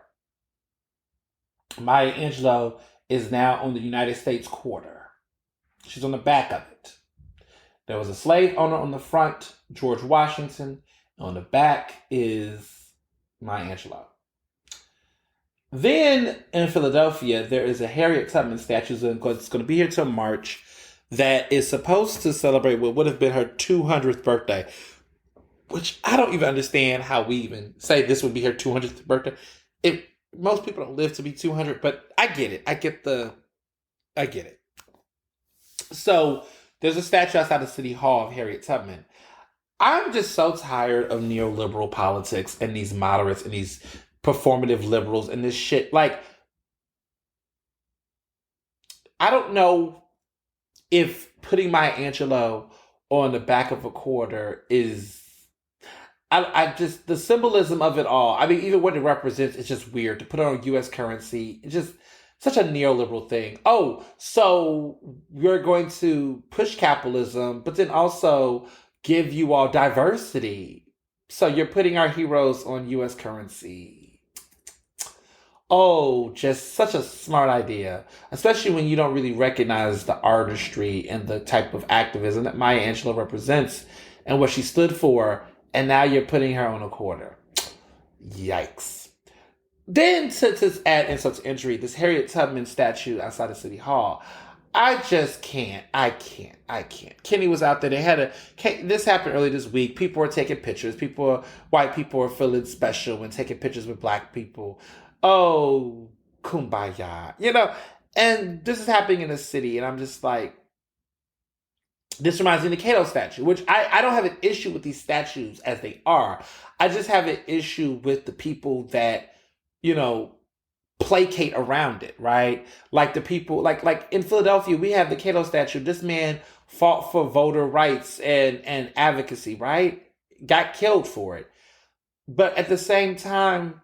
Maya Angelou is now on the United States quarter. She's on the back of it. There was a slave owner on the front, George Washington. On the back is Maya Angelou. Then in Philadelphia, there is a Harriet Tubman statue that's going to be here till March that is supposed to celebrate what would have been her 200th birthday, which I don't even understand how we even say this would be her 200th birthday. Most people don't live to be 200, but I get it. I get it. So there's a statue outside the City Hall of Harriet Tubman. I'm just so tired of neoliberal politics and these moderates and these performative liberals and this shit. Like, I don't know if putting Maya Angelou on the back of a quarter is... I just, the symbolism of it all, I mean, even what it represents is just weird. To put it on U.S. currency, it's just such a neoliberal thing. Oh, so we're going to push capitalism, but then also give you all diversity. So you're putting our heroes on U.S. currency. Oh, just such a smart idea, especially when you don't really recognize the artistry and the type of activism that Maya Angelou represents and what she stood for. And now you're putting her on a quarter. Yikes. Then to add insult to injury, this Harriet Tubman statue outside of City Hall. I just can't. I can't. Kenny was out there. This happened early this week. People were taking pictures. White people were feeling special and taking pictures with black people. Oh, kumbaya. And this is happening in a city. And I'm just like, this reminds me of the Cato statue, which I don't have an issue with these statues as they are. I just have an issue with the people that, placate around it, right? Like the people, like in Philadelphia, we have the Cato statue. This man fought for voter rights and advocacy, right? Got killed for it. But at the same time,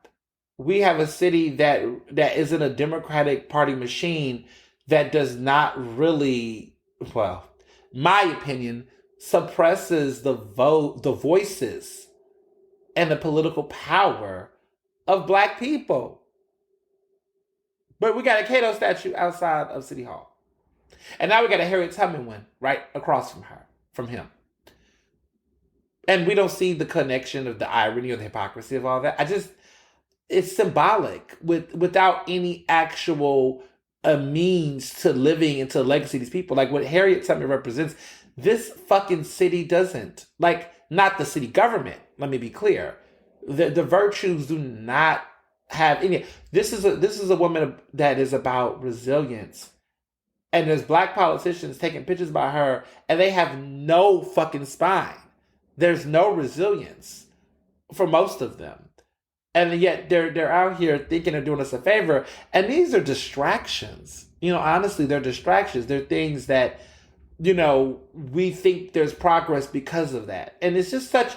we have a city that is in a Democratic Party machine that does not really, well, my opinion, suppresses the voices and the political power of black people. But we got a Cato statue outside of City Hall. And now we got a Harriet Tubman one right across from him. And we don't see the connection of the irony or the hypocrisy of all that. It's symbolic without any actual a means to living and to legacy of these people. Like what Harriet Tubman represents, this fucking city doesn't. Like, not the city government, let me be clear. The virtues do not have any. This is a woman that is about resilience. And there's black politicians taking pictures by her and they have no fucking spine. There's no resilience for most of them. And yet they're out here thinking they're doing us a favor. And these are distractions. Honestly, they're distractions. They're things that, we think there's progress because of that. And it's just such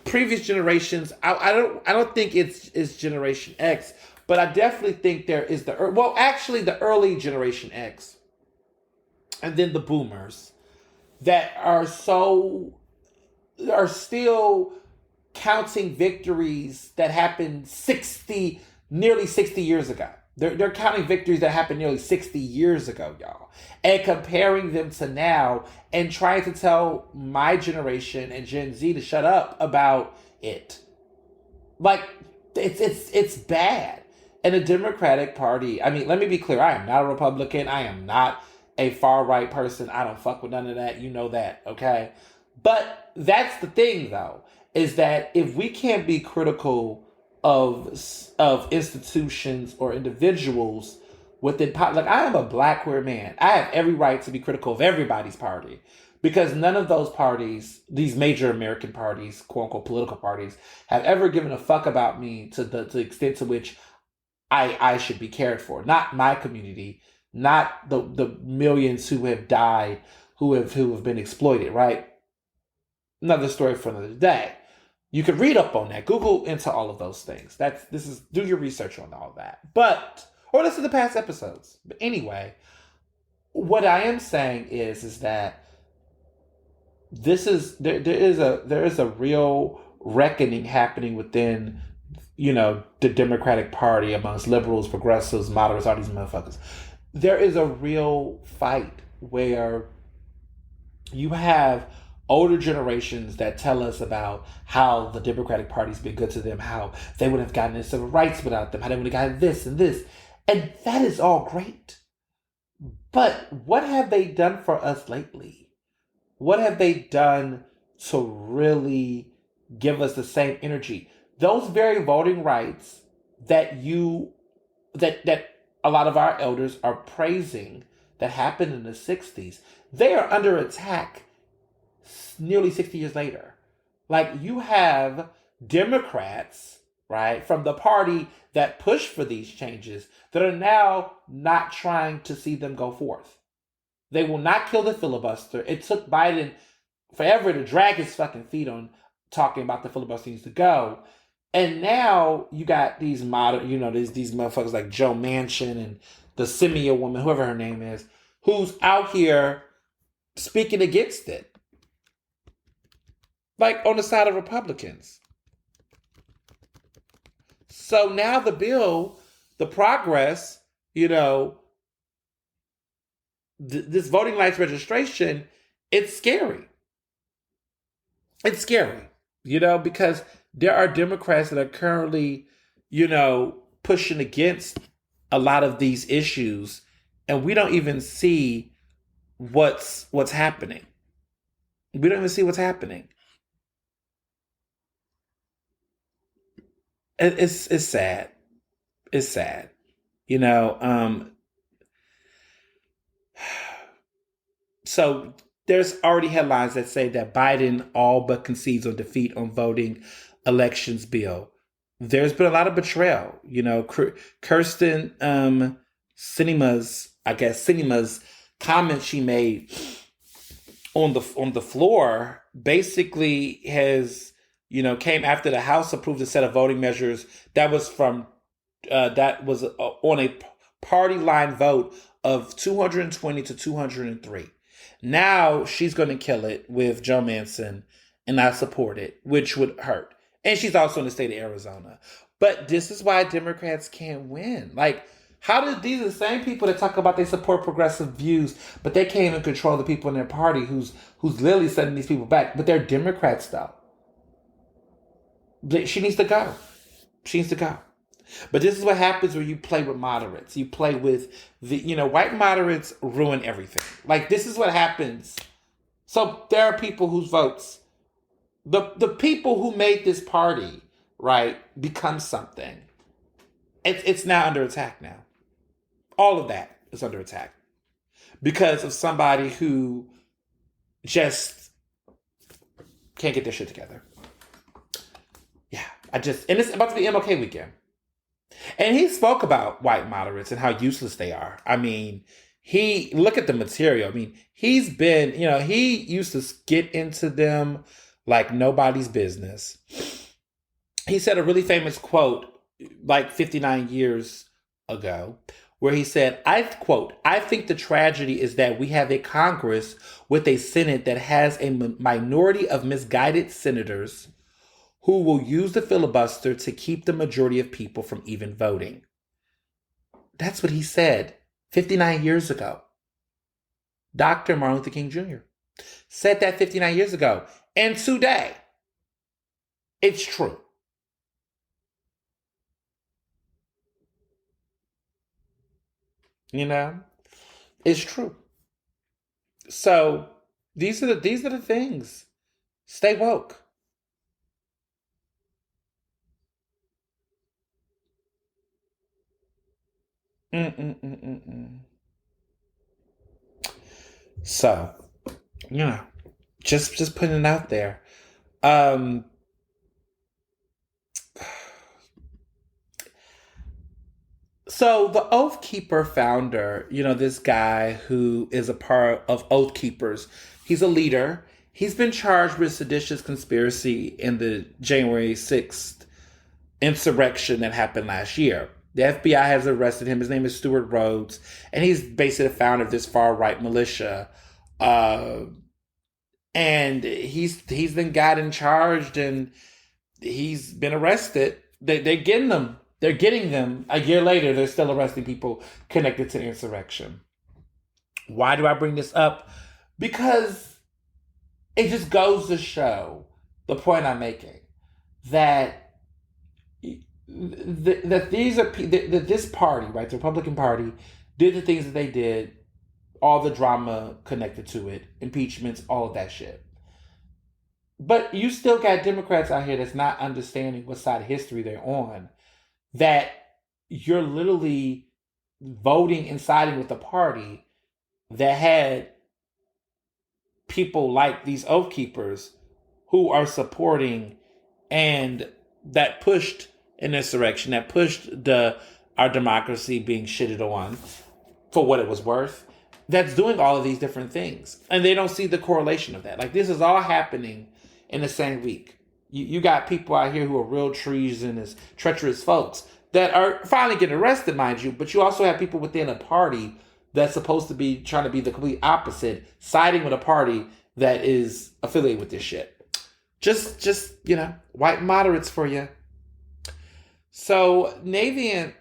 previous generations. I don't think it's Generation X, but I definitely think there is the early Generation X. And then the boomers that are still counting victories that happened nearly 60 years ago. They're counting victories that happened nearly 60 years ago, y'all. And comparing them to now and trying to tell my generation and Gen Z to shut up about it. Like, it's bad. And the Democratic Party, I mean, let me be clear. I am not a Republican. I am not a far-right person. I don't fuck with none of that. You know that, okay? But that's the thing, though, is that if we can't be critical of institutions or individuals within, like, I am a black queer man. I have every right to be critical of everybody's party because none of those parties, these major American parties, quote unquote political parties, have ever given a fuck about me to the extent to which I should be cared for. Not my community, not the millions who have died, who have been exploited, right? Another story for another day. You can read up on that. Google into all of those things. Do your research on all that. Or listen to past episodes. But anyway, what I am saying is that there is a real reckoning happening within, the Democratic Party amongst liberals, progressives, moderates, all these motherfuckers. There is a real fight where you have older generations that tell us about how the Democratic Party's been good to them, how they would have gotten their civil rights without them, how they would have gotten this and this. And that is all great. But what have they done for us lately? What have they done to really give us the same energy? Those very voting rights that a lot of our elders are praising that happened in the 60s, they are under attack nearly 60 years later. Like, you have Democrats, right, from the party that pushed for these changes that are now not trying to see them go forth. They will not kill the filibuster. It took Biden forever to drag his fucking feet on talking about the filibuster needs to go. And now you got these modern, these motherfuckers like Joe Manchin and the Simia woman, whoever her name is, who's out here speaking against it. Like, on the side of Republicans. So now the bill, the progress, this voting rights registration, it's scary. It's scary, because there are Democrats that are currently, pushing against a lot of these issues, and we don't even see what's happening. We don't even see what's happening. It's sad. It's sad. So there's already headlines that say that Biden all but concedes on defeat on voting elections bill. There's been a lot of betrayal. Kirsten Sinema's comment she made on the floor basically has, came after the House approved a set of voting measures that was on a party line vote of 220 to 203. Now she's going to kill it with Joe Manchin, and I support it, which would hurt. And she's also in the state of Arizona. But this is why Democrats can't win. Like, these are the same people that talk about they support progressive views, but they can't even control the people in their party who's literally sending these people back. But they're Democrats, though. She needs to go. She needs to go. But this is what happens when you play with moderates. You play with white moderates ruin everything. Like, this is what happens. So there are people whose votes, the people who made this party, right, become something. It's now under attack now. All of that is under attack because of somebody who just can't get their shit together. Yeah, and it's about to be MLK weekend. And he spoke about white moderates and how useless they are. I mean, look at the material. I mean, he's been, he used to get into them like nobody's business. He said a really famous quote like 59 years ago where he said, I think the tragedy is that we have a Congress with a Senate that has a minority of misguided senators who will use the filibuster to keep the majority of people from even voting. That's what he said 59 years ago. Dr. Martin Luther King Jr. said that 59 years ago. And today, it's true. It's true. So these are the things. Stay woke. So, just putting it out there. So the Oath Keeper founder, this guy who is a part of Oath Keepers, he's a leader. He's been charged with seditious conspiracy in the January 6th insurrection that happened last year. The FBI has arrested him. His name is Stuart Rhodes, and he's basically the founder of this far-right militia. and he's been gotten charged and he's been arrested. They're getting them. They're getting them. A year later, they're still arresting people connected to the insurrection. Why do I bring this up? Because it just goes to show the point I'm making that that this party, right, the Republican Party, did the things that they did, all the drama connected to it, impeachments, all of that shit. But you still got Democrats out here that's not understanding what side of history they're on. That you're literally voting and siding with a party that had people like these oath keepers who are supporting and that pushed an insurrection, that pushed our democracy being shitted on for what it was worth, that's doing all of these different things. And they don't see the correlation of that. Like, this is all happening in the same week. You got people out here who are real treacherous folks that are finally getting arrested, mind you, but you also have people within a party that's supposed to be trying to be the complete opposite, siding with a party that is affiliated with this shit. Just white moderates for you. So Navient,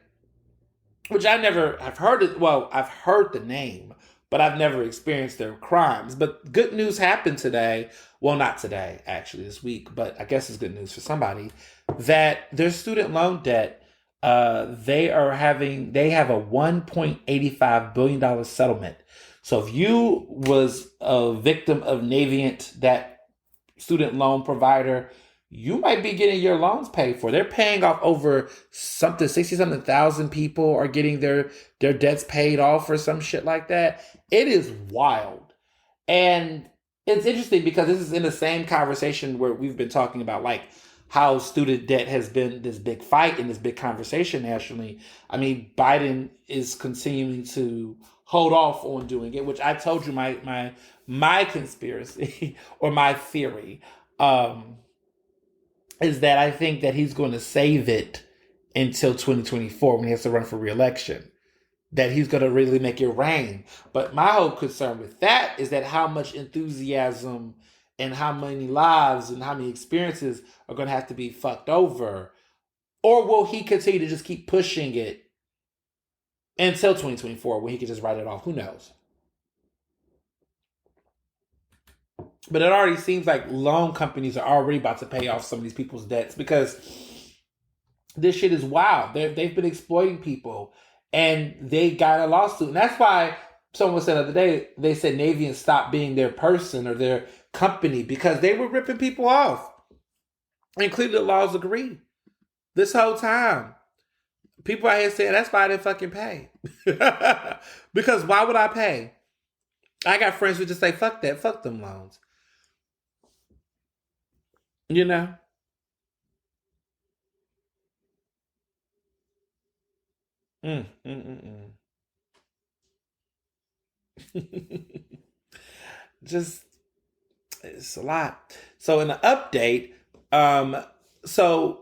which I never have heard it. Well, I've heard the name, but I've never experienced their crimes. But good news happened today. Well, not today, actually, this week, but I guess it's good news for somebody that their student loan debt, they have a $1.85 billion settlement. So if you was a victim of Navient, that student loan provider, you might be getting your loans paid for. They're paying off over 60-something thousand people are getting their debts paid off or some shit like that. It is wild. And it's interesting because this is in the same conversation where we've been talking about like how student debt has been this big fight and this big conversation nationally. I mean, Biden is continuing to hold off on doing it, which I told you my conspiracy or my theory is that I think that he's going to save it until 2024 when he has to run for re-election. That he's going to really make it rain. But my whole concern with that is that how much enthusiasm and how many lives and how many experiences are going to have to be fucked over. Or will he continue to just keep pushing it until 2024 when he can just write it off? Who knows? But it already seems like loan companies are already about to pay off some of these people's debts because this shit is wild. They've been exploiting people and they got a lawsuit. And that's why someone said the other day, they said Navient stopped being their person or their company because they were ripping people off. And clearly the laws agree. This whole time, people out here saying that's why I didn't fucking pay. Because why would I pay? I got friends who just say, fuck that, fuck them loans. You know? Just, it's a lot. So in the update, so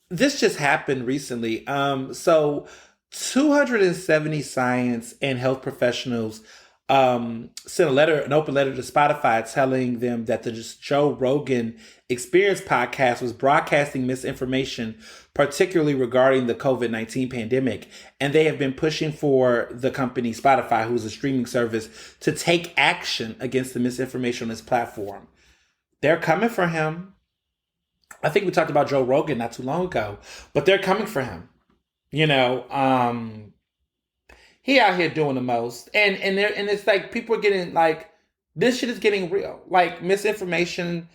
this just happened recently. So 270 science and health professionals sent an open letter to Spotify telling them that the Joe Rogan Experience podcast was broadcasting misinformation, particularly regarding the COVID-19 pandemic. And they have been pushing for the company Spotify, who's a streaming service, to take action against the misinformation on this platform. They're coming for him. I think we talked about Joe Rogan not too long ago, but they're coming for him. You know, he out here doing the most, and it's like people are getting like this shit is getting real, like misinformation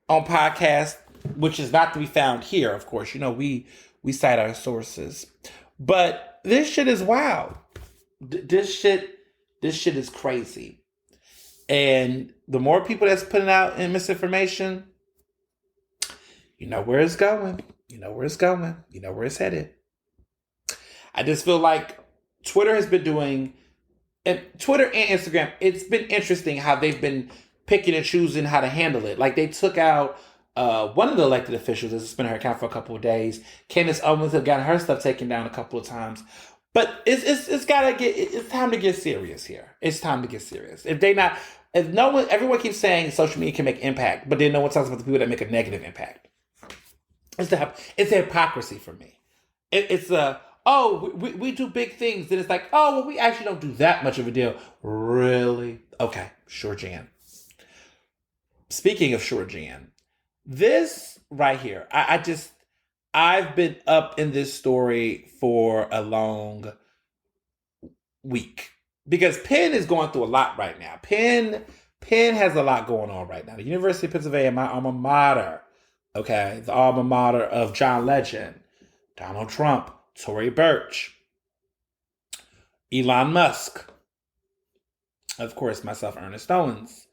on podcasts, which is not to be found here. Of course, you know we cite our sources, but this shit is wild. This shit is crazy, and the more people that's putting out in misinformation, you know where it's going. You know where it's going. You know where it's headed. I just feel like Twitter has been doing, and Twitter and Instagram, it's been interesting how they've been picking and choosing how to handle it. Like they took out one of the elected officials that's been on her account for a couple of days. Candace Owens have gotten her stuff taken down a couple of times. But it's time to get serious here. It's time to get serious. If they not, If no one, everyone keeps saying social media can make impact, but then no one talks about the people that make a negative impact. It's the hypocrisy for me. It's a we do big things. Then it's like, oh, well, we actually don't do that much of a deal. Really? Okay, sure, Jan. Speaking of sure, Jan, this right here, I've been up in this story for a long week because Penn is going through a lot right now. Penn has a lot going on right now. The University of Pennsylvania, my alma mater, okay, the alma mater of John Legend, Donald Trump, Tory Burch, Elon Musk, of course, myself, Ernest Owens.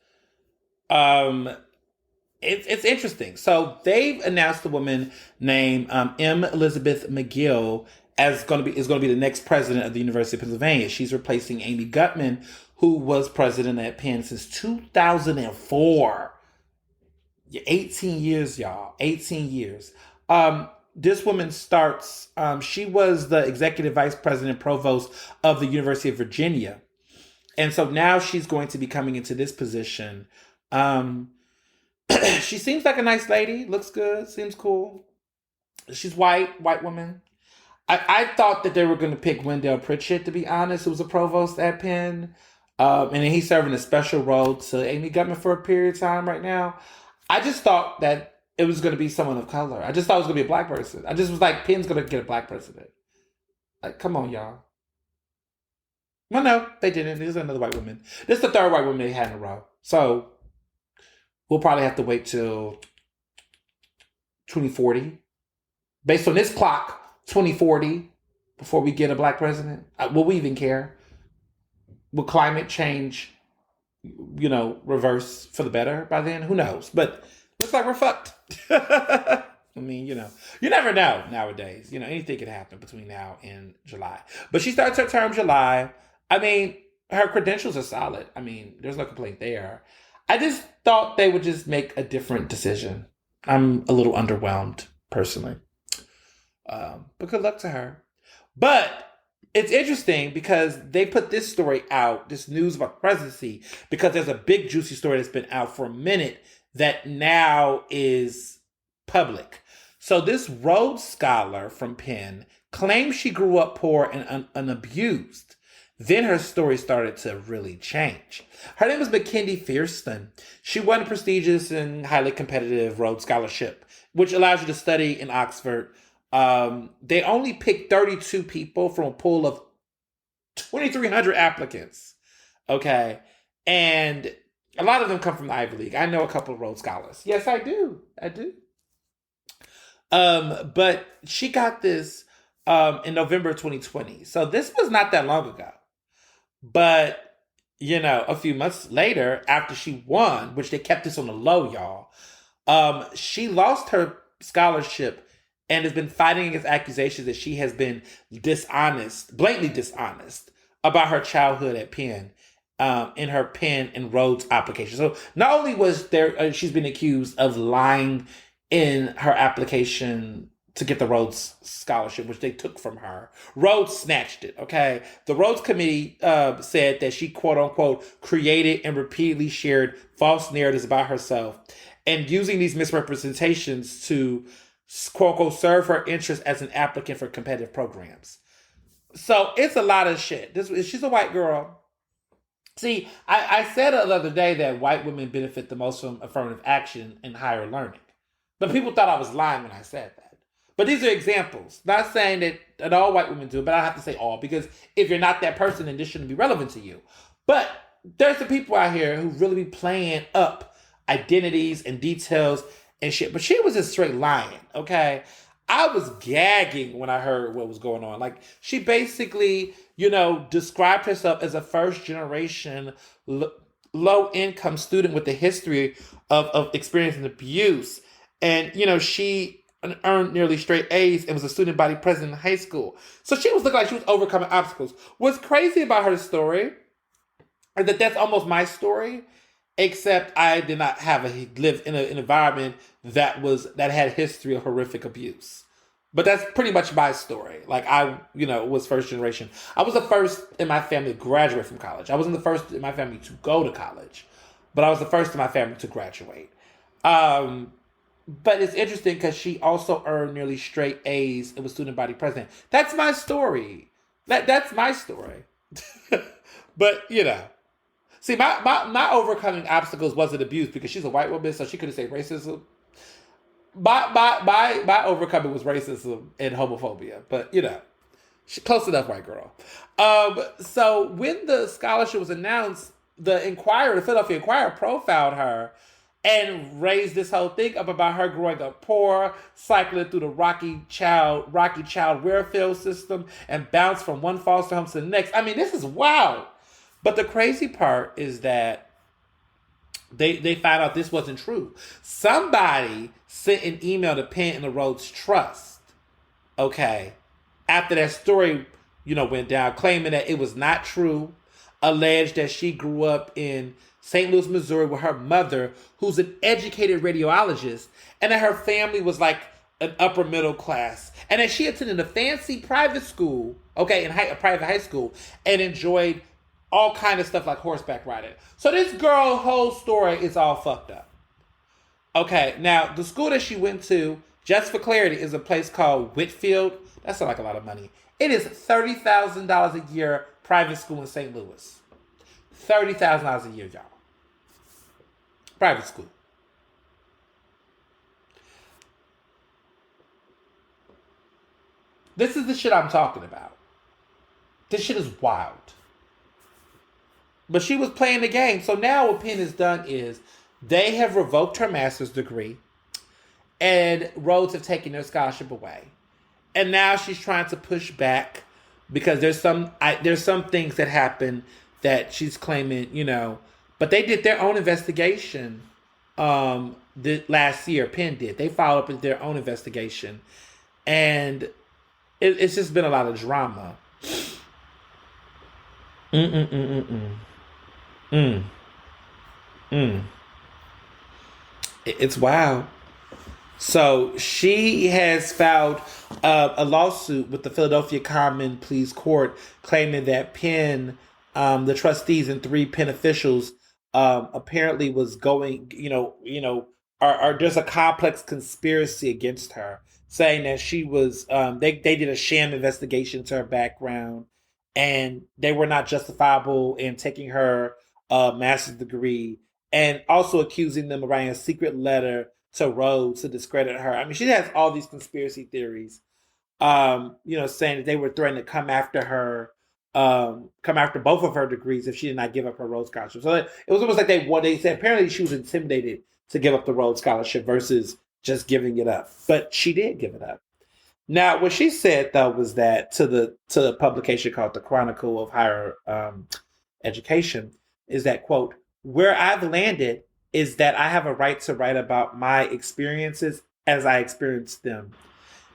It's interesting. So they've announced a woman named M. Elizabeth McGill is going to be the next president of the University of Pennsylvania. She's replacing Amy Gutmann, who was president at Penn since 2004. 18 years, y'all. 18 years. This woman starts, she was the executive vice president provost of the University of Virginia. And so now she's going to be coming into this position. She seems like a nice lady, looks good, seems cool. She's white woman. I thought that they were going to pick Wendell Pritchett, to be honest, who was a provost at Penn. And then he's serving a special role to Amy Gutmann for a period of time right now. I just thought that it was going to be someone of color. I just thought it was going to be a black person. I just was like, Penn's going to get a black president. Like, come on, y'all. Well, no, they didn't. There's another white woman. This is the third white woman they had in a row. So we'll probably have to wait till 2040. Based on this clock, 2040, before we get a black president. Will we even care? Will climate change, reverse for the better by then? Who knows? But looks like we're fucked. I mean, you never know nowadays. Anything could happen between now and July. But she starts her term July. I mean, her credentials are solid. I mean, there's no complaint there. I just thought they would just make a different decision. I'm a little underwhelmed, personally. But good luck to her. But it's interesting because they put this story out, this news about presidency, because there's a big juicy story that's been out for a minute that now is public. So this Rhodes Scholar from Penn claims she grew up poor and unabused. Then her story started to really change. Her name is Mackenzie Fierstein. She won a prestigious and highly competitive Rhodes Scholarship, which allows you to study in Oxford. They only picked 32 people from a pool of 2,300 applicants. Okay. And a lot of them come from the Ivy League. I know a couple of Rhodes Scholars. Yes, I do. But she got this in November 2020. So this was not that long ago. But, a few months later, after she won, which they kept this on the low, y'all, she lost her scholarship and has been fighting against accusations that she has been blatantly dishonest about her childhood at Penn, in her Penn and Rhodes application. So not only was she's been accused of lying in her application to get the Rhodes Scholarship, which they took from her. Rhodes snatched it, okay? The Rhodes Committee said that she, quote unquote, created and repeatedly shared false narratives about herself and using these misrepresentations to, quote unquote, serve her interest as an applicant for competitive programs. So it's a lot of shit. She's a white girl. See, I said the other day that white women benefit the most from affirmative action and higher learning. But people thought I was lying when I said that. But these are examples. Not saying that all white women do, but I have to say all, because if you're not that person, then this shouldn't be relevant to you. But there's some people out here who really be playing up identities and details and shit. But she was just straight lying, okay? I was gagging when I heard what was going on. Like, she basically, described herself as a first-generation low-income student with a history of experiencing abuse. And, she earned nearly straight A's and was a student body president in high school. So she was looking like she was overcoming obstacles. What's crazy about her story is that that's almost my story, except I did not live in an environment that had a history of horrific abuse. But that's pretty much my story. Like, I, was first generation. I was the first in my family to graduate from college. I wasn't the first in my family to go to college. but I was the first in my family to graduate. Um, but it's interesting because she also earned nearly straight A's and was student body president. That's my story. That's my story. But see, my overcoming obstacles wasn't abuse because she's a white woman, so she couldn't say racism. My overcoming was racism and homophobia. But she close enough, white girl. So when the scholarship was announced, the Philadelphia Inquirer, profiled her and raised this whole thing up about her growing up poor, cycling through the rocky child welfare system, and bounced from one foster home to the next. I mean, this is wild. But the crazy part is that they found out this wasn't true. Somebody sent an email to Penn and the Rhodes Trust, okay, after that story, went down, claiming that it was not true, alleged that she grew up in St. Louis, Missouri, with her mother, who's an educated radiologist, and that her family was like an upper middle class, and that she attended a fancy private school, okay, a private high school, and enjoyed all kind of stuff like horseback riding. So this girl's whole story is all fucked up. Okay, now the school that she went to, just for clarity, is a place called Whitfield. That's not like a lot of money. It is $30,000 a year private school in St. Louis. $30,000 a year, y'all. Private school. This is the shit I'm talking about. This shit is wild. But she was playing the game. So now what Penn has done is they have revoked her master's degree and Rhodes have taken their scholarship away. And now she's trying to push back because there's some things that happen that she's claiming, but they did their own investigation last year. Penn did. They followed up with their own investigation. And it's just been a lot of drama. It's wild. So she has filed a lawsuit with the Philadelphia Common Pleas Court claiming that Penn, the trustees and 3 Penn officials, apparently was going, there's a complex conspiracy against her, saying that she was, they did a sham investigation to her background, and they were not justifiable in taking her master's degree, and also accusing them of writing a secret letter to Rhodes to discredit her. I mean, she has all these conspiracy theories, saying that they were threatening to come after her, come after both of her degrees if she did not give up her Rhodes Scholarship. So it was almost like they said apparently she was intimidated to give up the Rhodes Scholarship versus just giving it up. But she did give it up. Now, what she said, though, was that to the publication called The Chronicle of Higher Education, is that, quote, where I've landed is that I have a right to write about my experiences as I experienced them,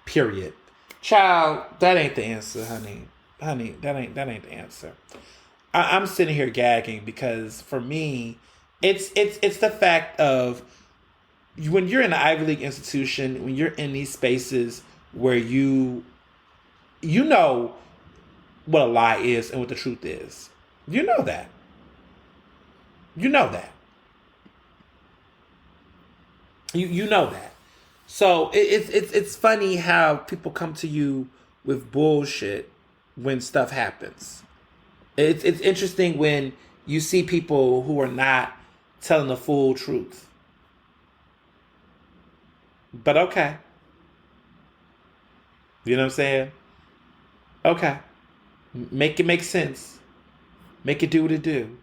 period. Child, that ain't the answer, honey. Honey, that ain't the answer. I'm sitting here gagging because for me, it's the fact of when you're in an Ivy League institution, when you're in these spaces where you know what a lie is and what the truth is. You know that. You know that. You know that. So it's funny how people come to you with bullshit when stuff happens. It's interesting when you see people who are not telling the full truth. But okay. You know what I'm saying? Okay. Make it make sense. Make it do what it do.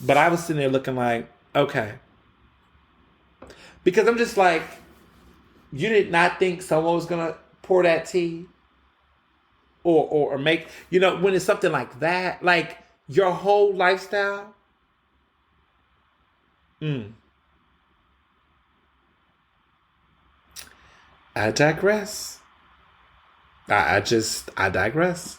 But I was sitting there looking like, okay. Because I'm just like, you did not think someone was going to pour that tea? Or make, when it's something like that, like your whole lifestyle? I digress. I digress.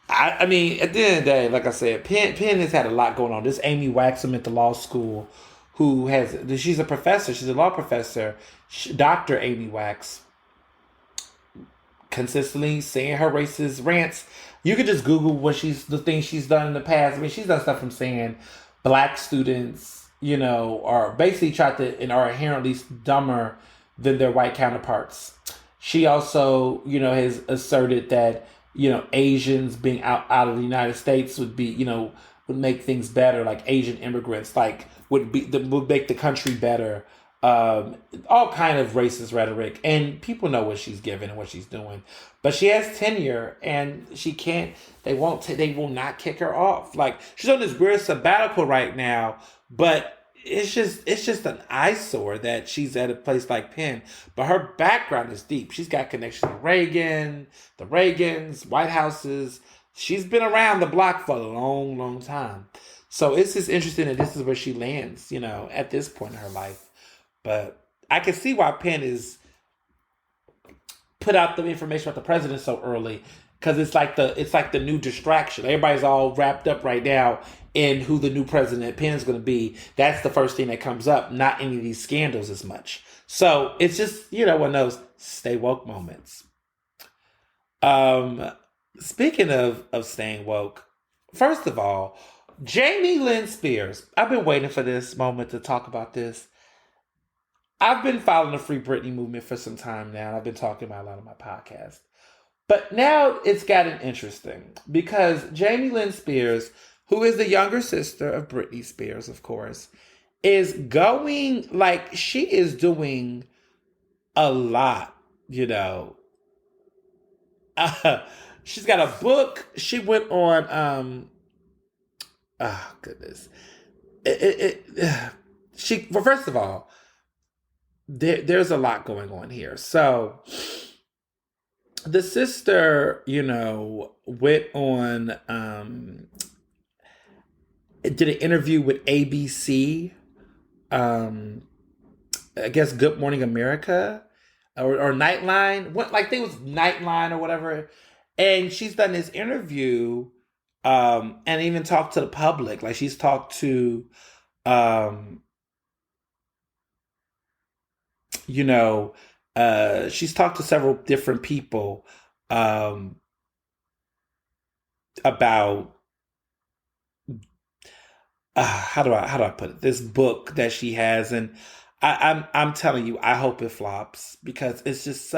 I mean, at the end of the day, like I said, Penn has had a lot going on. This Amy Waxham at the law school, she's a professor. She's a law professor. Dr. Amy Wax, consistently saying her racist rants. You could just Google the things she's done in the past. I mean, she's done stuff from saying black students or basically tried to and are inherently dumber than their white counterparts. She also, has asserted that, Asians being out of the United States would be, would make things better, like Asian immigrants, like would make the country better. All kind of racist rhetoric, and people know what she's giving and what she's doing, but she has tenure, and she can't. They won't. They will not kick her off. Like, she's on this weird sabbatical right now, but it's just an eyesore that she's at a place like Penn. But her background is deep. She's got connections to Reagan, the Reagans, White Houses. She's been around the block for a long, long time. So it's just interesting that this is where she lands, at this point in her life. But I can see why Penn is put out the information about the president so early, because it's like the new distraction. Everybody's all wrapped up right now in who the new president Penn's going to be. That's the first thing that comes up, not any of these scandals as much. So it's just, one of those stay woke moments. Speaking of staying woke, first of all, Jamie Lynn Spears. I've been waiting for this moment to talk about this. I've been following the Free Britney movement for some time now. And I've been talking about a lot of my podcasts. But now it's gotten interesting because Jamie Lynn Spears, who is the younger sister of Britney Spears, of course, is going, like, she is doing a lot, she's got a book. She went on, oh, goodness. Well, first of all, there's a lot going on here. So the sister, went on, did an interview with ABC, I guess Good Morning America, or Nightline. What, like, I think it was Nightline or whatever. And she's done this interview, and even talked to the public. Like, she's talked to, she's talked to several different people about how do I put it? This book that she has, and I'm telling you, I hope it flops, because it's just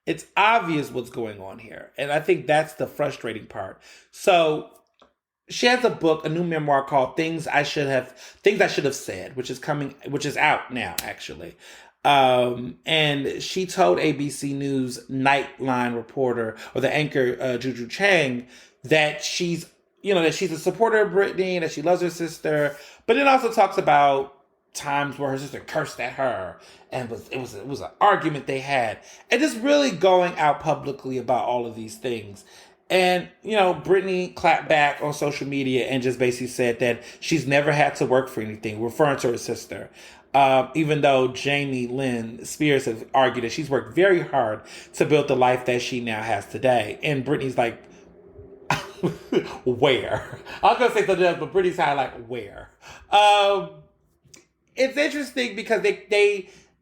it's obvious what's going on here, and I think that's the frustrating part. So she has a book, a new memoir called Things I Should Have Said, which is out now, actually. And she told ABC News Nightline reporter, or the anchor, Juju Chang, that she's a supporter of Britney, that she loves her sister, but it also talks about times where her sister cursed at her, and it was an argument they had, and just really going out publicly about all of these things. And, Britney clapped back on social media and just basically said that she's never had to work for anything, referring to her sister. Even though Jamie Lynn Spears has argued that she's worked very hard to build the life that she now has today. And Britney's like, where? I was going to say something else, but Britney's kind of like, where? It's interesting because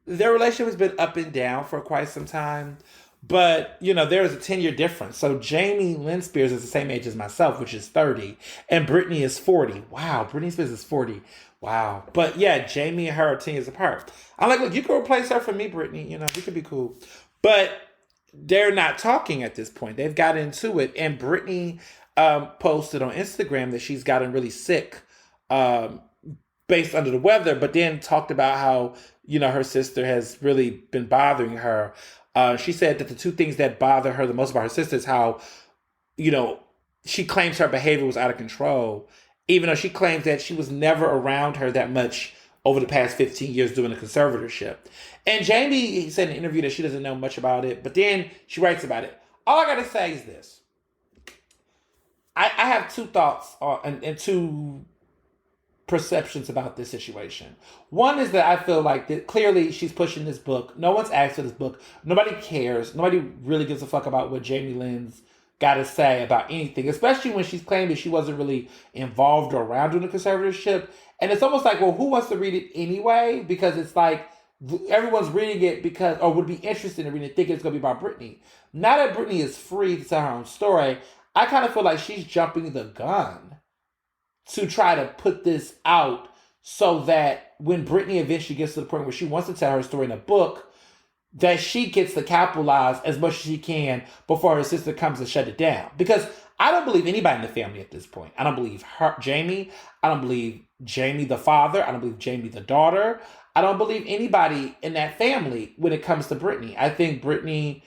their relationship has been up and down for quite some time. But, there is a 10-year difference. So Jamie Lynn Spears is the same age as myself, which is 30. And Britney is 40. Wow, Britney Spears is 40. Wow. But yeah, Jamie and her are 10 years apart. I'm like, look, you can replace her for me, Britney. We could be cool. But they're not talking at this point. They've got into it. And Britney posted on Instagram that she's gotten really sick, based under the weather, but then talked about how, her sister has really been bothering her. She said that the two things that bother her the most about her sister is how, she claims her behavior was out of control, even though she claims that she was never around her that much over the past 15 years doing a conservatorship. And Jamie said in an interview that she doesn't know much about it, but then she writes about it. All I got to say is this. I have two thoughts and two perceptions about this situation. One is that I feel like that clearly she's pushing this book. No one's asked for this book. Nobody cares. Nobody really gives a fuck about what Jamie Lynn's got to say about anything, especially when she's claimed that she wasn't really involved or around during the conservatorship. And it's almost like, well, who wants to read it anyway? Because it's like everyone's reading it because, or would be interested in reading it, thinking it's going to be about Britney. Now that Britney is free to tell her own story, I kind of feel like she's jumping the gun to try to put this out so that when Brittany eventually gets to the point where she wants to tell her story in a book, that she gets to capitalize as much as she can before her sister comes and shut it down. Because I don't believe anybody in the family at this point. I don't believe her, Jamie. I don't believe Jamie the father. I don't believe Jamie the daughter. I don't believe anybody in that family when it comes to Brittany. I think Brittany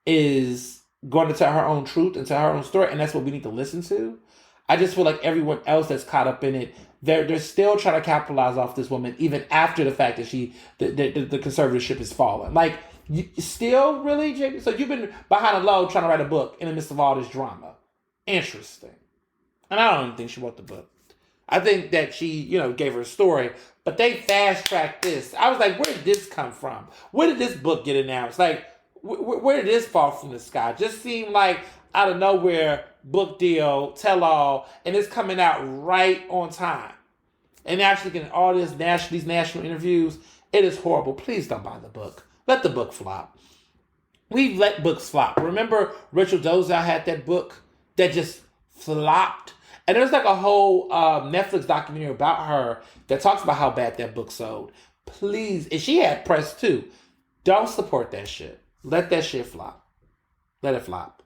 is going to tell her own truth and tell her own story, and that's what we need to listen to. I just feel like everyone else that's caught up in it, they're still trying to capitalize off this woman even after the fact that the conservatorship has fallen. Like, you, still really, Jamie? So you've been behind a low trying to write a book in the midst of all this drama. Interesting. And I don't even think she wrote the book. I think that she, gave her a story, but they fast tracked this. I was like, where did this come from? Where did this book get announced? Like, where did this fall from the sky? Just seemed like out of nowhere, book deal, tell all, and it's coming out right on time. And actually getting all these national interviews. It is horrible. Please don't buy the book. Let the book flop. We've let books flop. Remember Rachel Dolezal had that book that just flopped? And there's like a whole Netflix documentary about her that talks about how bad that book sold. Please, and she had press too. Don't support that shit. Let that shit flop. Let it flop.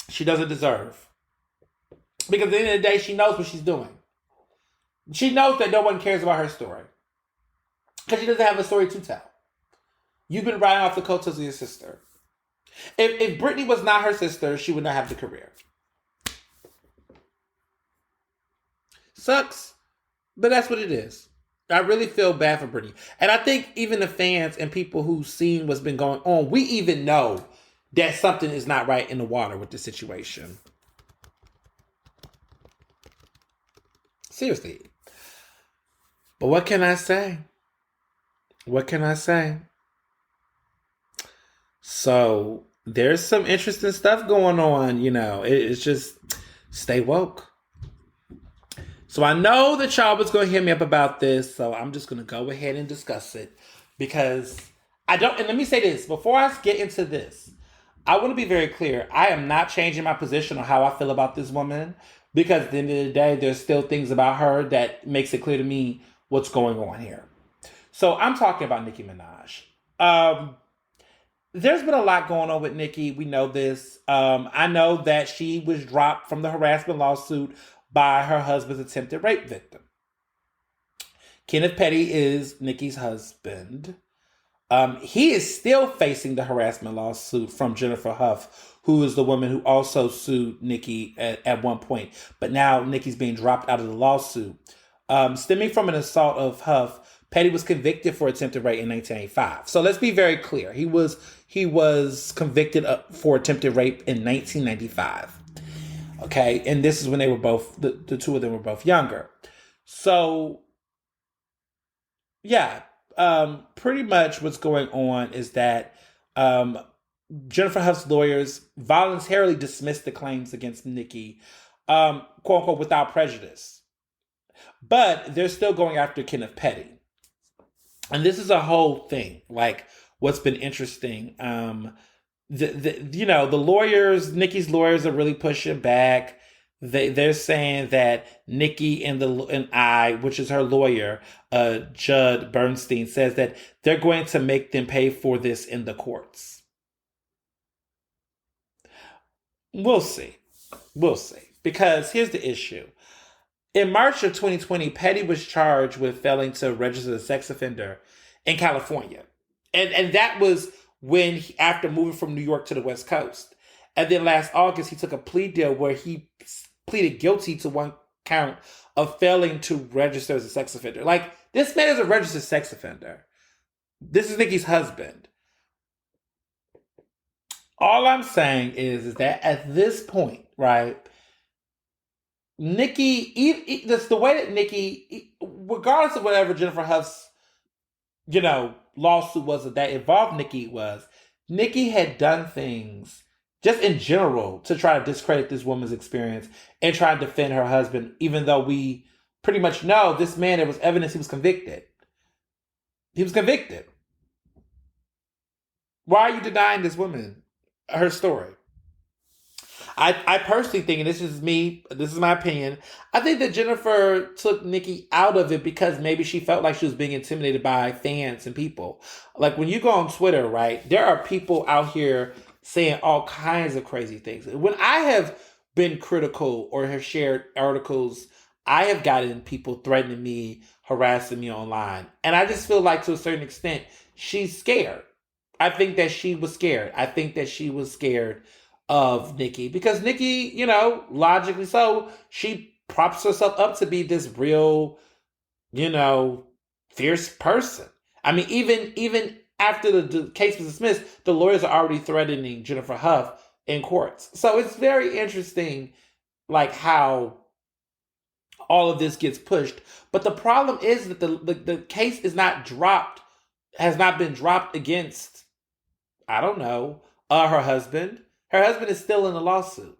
She doesn't deserve. Because at the end of the day, she knows what she's doing. She knows that no one cares about her story. Because she doesn't have a story to tell. You've been riding off the coattails of your sister. If Brittany was not her sister, she would not have the career. Sucks. But that's what it is. I really feel bad for Brittany. And I think even the fans and people who've seen what's been going on, we even know that something is not right in the water with the situation. Seriously. But what can I say? What can I say? So there's some interesting stuff going on, It's just stay woke. So I know that y'all was going to hit me up about this, so I'm just going to go ahead and discuss it because and let me say this, before I get into this, I want to be very clear. I am not changing my position on how I feel about this woman because at the end of the day, there's still things about her that makes it clear to me what's going on here. So I'm talking about Nicki Minaj. There's been a lot going on with Nicki. We know this. I know that she was dropped from the harassment lawsuit by her husband's attempted rape victim. Kenneth Petty is Nicki's husband. He is still facing the harassment lawsuit from Jennifer Huff, who is the woman who also sued Nicki at one point. But now Nicki's being dropped out of the lawsuit. Stemming from an assault of Huff, Petty was convicted for attempted rape in 1985. So let's be very clear. He was convicted for attempted rape in 1995. Okay, and this is when they were both, the two of them were both younger. So, yeah, pretty much what's going on is that Jennifer Huff's lawyers voluntarily dismissed the claims against Nicki, quote unquote, without prejudice. But they're still going after Kenneth Petty. And this is a whole thing, like what's been interesting. The lawyers, Nicki's lawyers are really pushing back. They're saying that Nicki and I, which is her lawyer, Judd Bernstein, says that they're going to make them pay for this in the courts. We'll see. Because here's the issue. In March of 2020, Petty was charged with failing to register as a sex offender in California. And that was when, after moving from New York to the West Coast. And then last August, he took a plea deal where he pleaded guilty to one count of failing to register as a sex offender. Like, this man is a registered sex offender. This is Nicki's husband. All I'm saying is that at this point, right, Nicki, that's the way that Nicki, regardless of whatever Jennifer Huff's, lawsuit was that involved Nicki had done things just in general to try to discredit this woman's experience and try to defend her husband, even though we pretty much know this man, there was evidence he was convicted. He was convicted. Why are you denying this woman her story? I personally think, and this is me, this is my opinion, I think that Jennifer took Nikki out of it because maybe she felt like she was being intimidated by fans and people. Like when you go on Twitter, right, there are people out here saying all kinds of crazy things. When I have been critical or have shared articles, I have gotten people threatening me, harassing me online. And I just feel like to a certain extent, she's scared. I think that she was scared. I think that she was scared of Nikki because Nikki, logically so, she props herself up to be this real, you know, fierce person. I mean, even after the case was dismissed, the lawyers are already threatening Jennifer Huff in courts. So it's very interesting, like how all of this gets pushed. But the problem is that the case is not dropped, has not been dropped against, I don't know, her husband. Her husband is still in the lawsuit.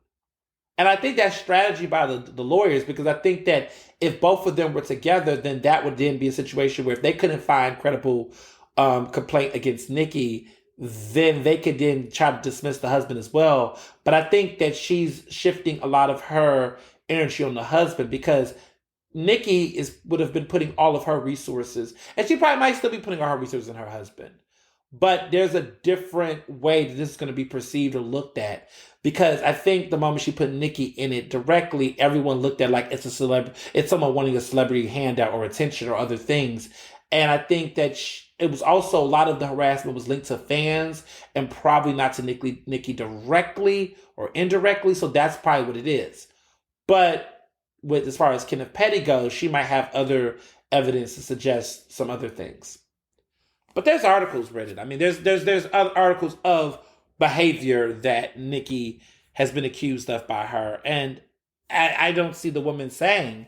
And I think that's strategy by the lawyers, because I think that if both of them were together, then that would then be a situation where if they couldn't find credible complaint against Nikki, then they could then try to dismiss the husband as well. But I think that she's shifting a lot of her energy on the husband because Nikki would have been putting all of her resources, and she probably might still be putting all her resources in her husband. But there's a different way that this is going to be perceived or looked at, because I think the moment she put Nikki in it directly, everyone looked at like it's a celebrity, it's someone wanting a celebrity handout or attention or other things. And I think that it was also a lot of the harassment was linked to fans and probably not to Nikki directly or indirectly. So that's probably what it is. But with as far as Kenneth Petty goes, she might have other evidence to suggest some other things. But there's articles written. I mean, there's other articles of behavior that Nikki has been accused of by her, and I don't see the woman saying,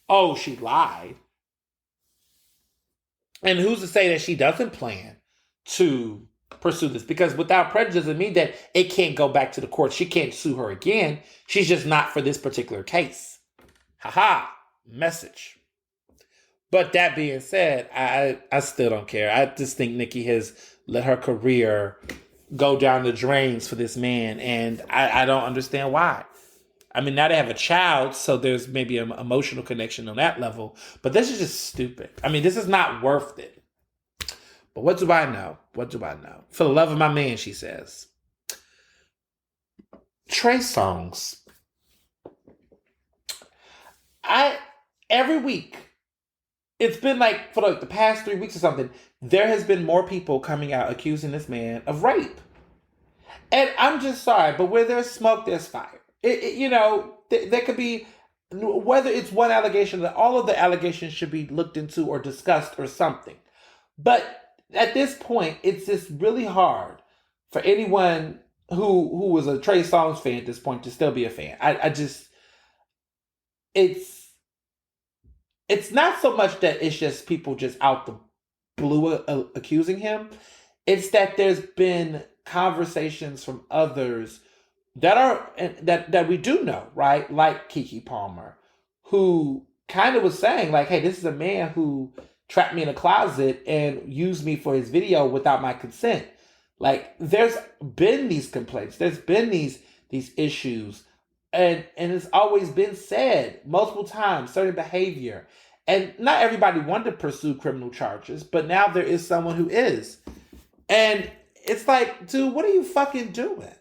"Oh, she lied." And who's to say that she doesn't plan to pursue this? Because without prejudice doesn't mean that it can't go back to the court. She can't sue her again. She's just not for this particular case. Haha, message. But that being said, I still don't care. I just think Nikki has let her career go down the drains for this man, and I don't understand why. I mean, now they have a child, so there's maybe an emotional connection on that level, but this is just stupid. I mean, this is not worth it. But what do I know? What do I know? For the love of my man, she says. Trey Songz. Every week, it's been like for like the past 3 weeks or something, there has been more people coming out accusing this man of rape. And I'm just sorry, but where there's smoke, there's fire. There could be, whether it's one allegation, that all of the allegations should be looked into or discussed or something. But at this point, it's just really hard for anyone who was a Trey Songz fan at this point to still be a fan. It's not so much that it's just people just out the blue accusing him. It's that there's been conversations from others that we do know, right? Like Keke Palmer, who kind of was saying like, hey, this is a man who trapped me in a closet and used me for his video without my consent. Like, there's been these complaints. There's been these issues. And it's always been said multiple times, certain behavior. And not everybody wanted to pursue criminal charges, but now there is someone who is. And it's like, dude, what are you fucking doing?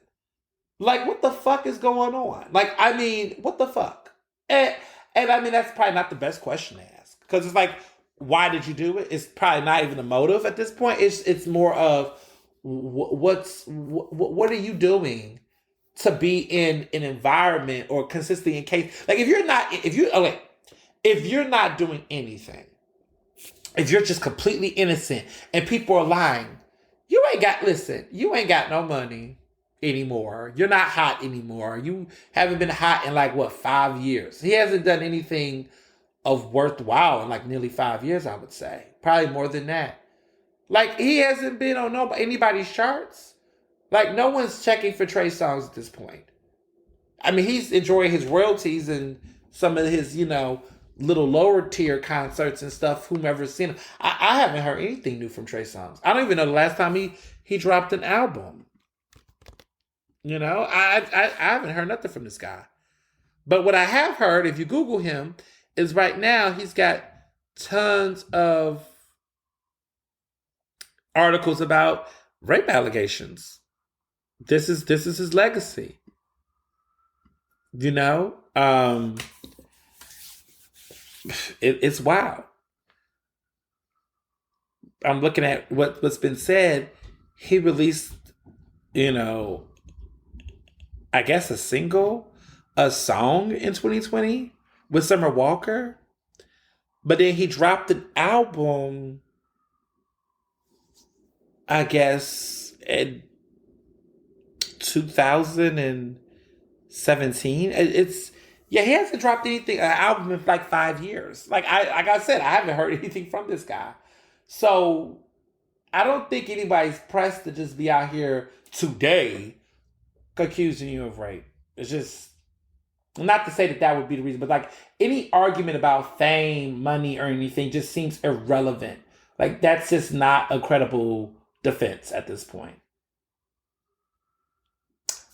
Like, what the fuck is going on? Like, I mean, what the fuck? And I mean, that's probably not the best question to ask. Because it's like, why did you do it? It's probably not even a motive at this point. It's more of, what are you doing to be in an environment or consistently in case, like if you're not doing anything, if you're just completely innocent and people are lying, you ain't got no money anymore. You're not hot anymore. You haven't been hot in like 5 years. He hasn't done anything of worthwhile in like nearly 5 years, I would say. Probably more than that. Like, he hasn't been on anybody's charts. Like, no one's checking for Trey Songz at this point. I mean, he's enjoying his royalties and some of his, little lower tier concerts and stuff, whomever's seen him. I haven't heard anything new from Trey Songz. I don't even know the last time he dropped an album. I haven't heard nothing from this guy. But what I have heard, if you Google him, is right now he's got tons of articles about rape allegations. This is his legacy. You know, it's wild. I'm looking at what's been said. He released, you know, I guess a song in 2020 with Summer Walker, but then he dropped an album, I guess, in 2017. It's yeah, he hasn't dropped an album in like 5 years. Like I said, I haven't heard anything from this guy. So I don't think anybody's pressed to just be out here today accusing you of rape. It's just not to say that would be the reason, but like any argument about fame, money, or anything just seems irrelevant. Like that's just not a credible defense at this point.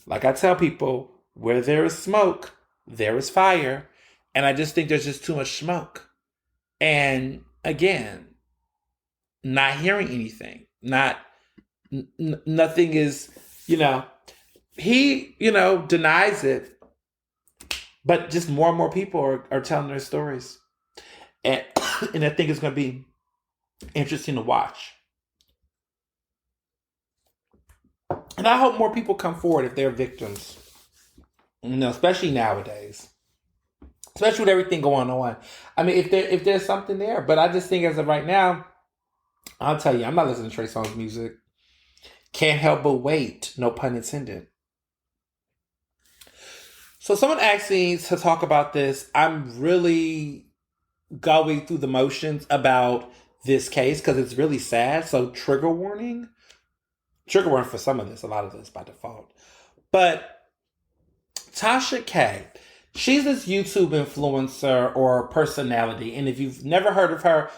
Like I tell people, where there is smoke, there is fire. And I just think there's just too much smoke. And again, not hearing anything, nothing is, he, denies it, but just more and more people are telling their stories. And, and I think it's going to be interesting to watch. And I hope more people come forward if they're victims, especially nowadays, especially with everything going on. I mean, if there's something there, but I just think as of right now, I'll tell you, I'm not listening to Trey Songz music. Can't help but wait, no pun intended. So someone asked me to talk about this. I'm really going through the motions about this case because it's really sad. So trigger warning. Trigger warning for some of this, a lot of this by default. But Tasha K, she's this YouTube influencer or personality. And if you've never heard of her,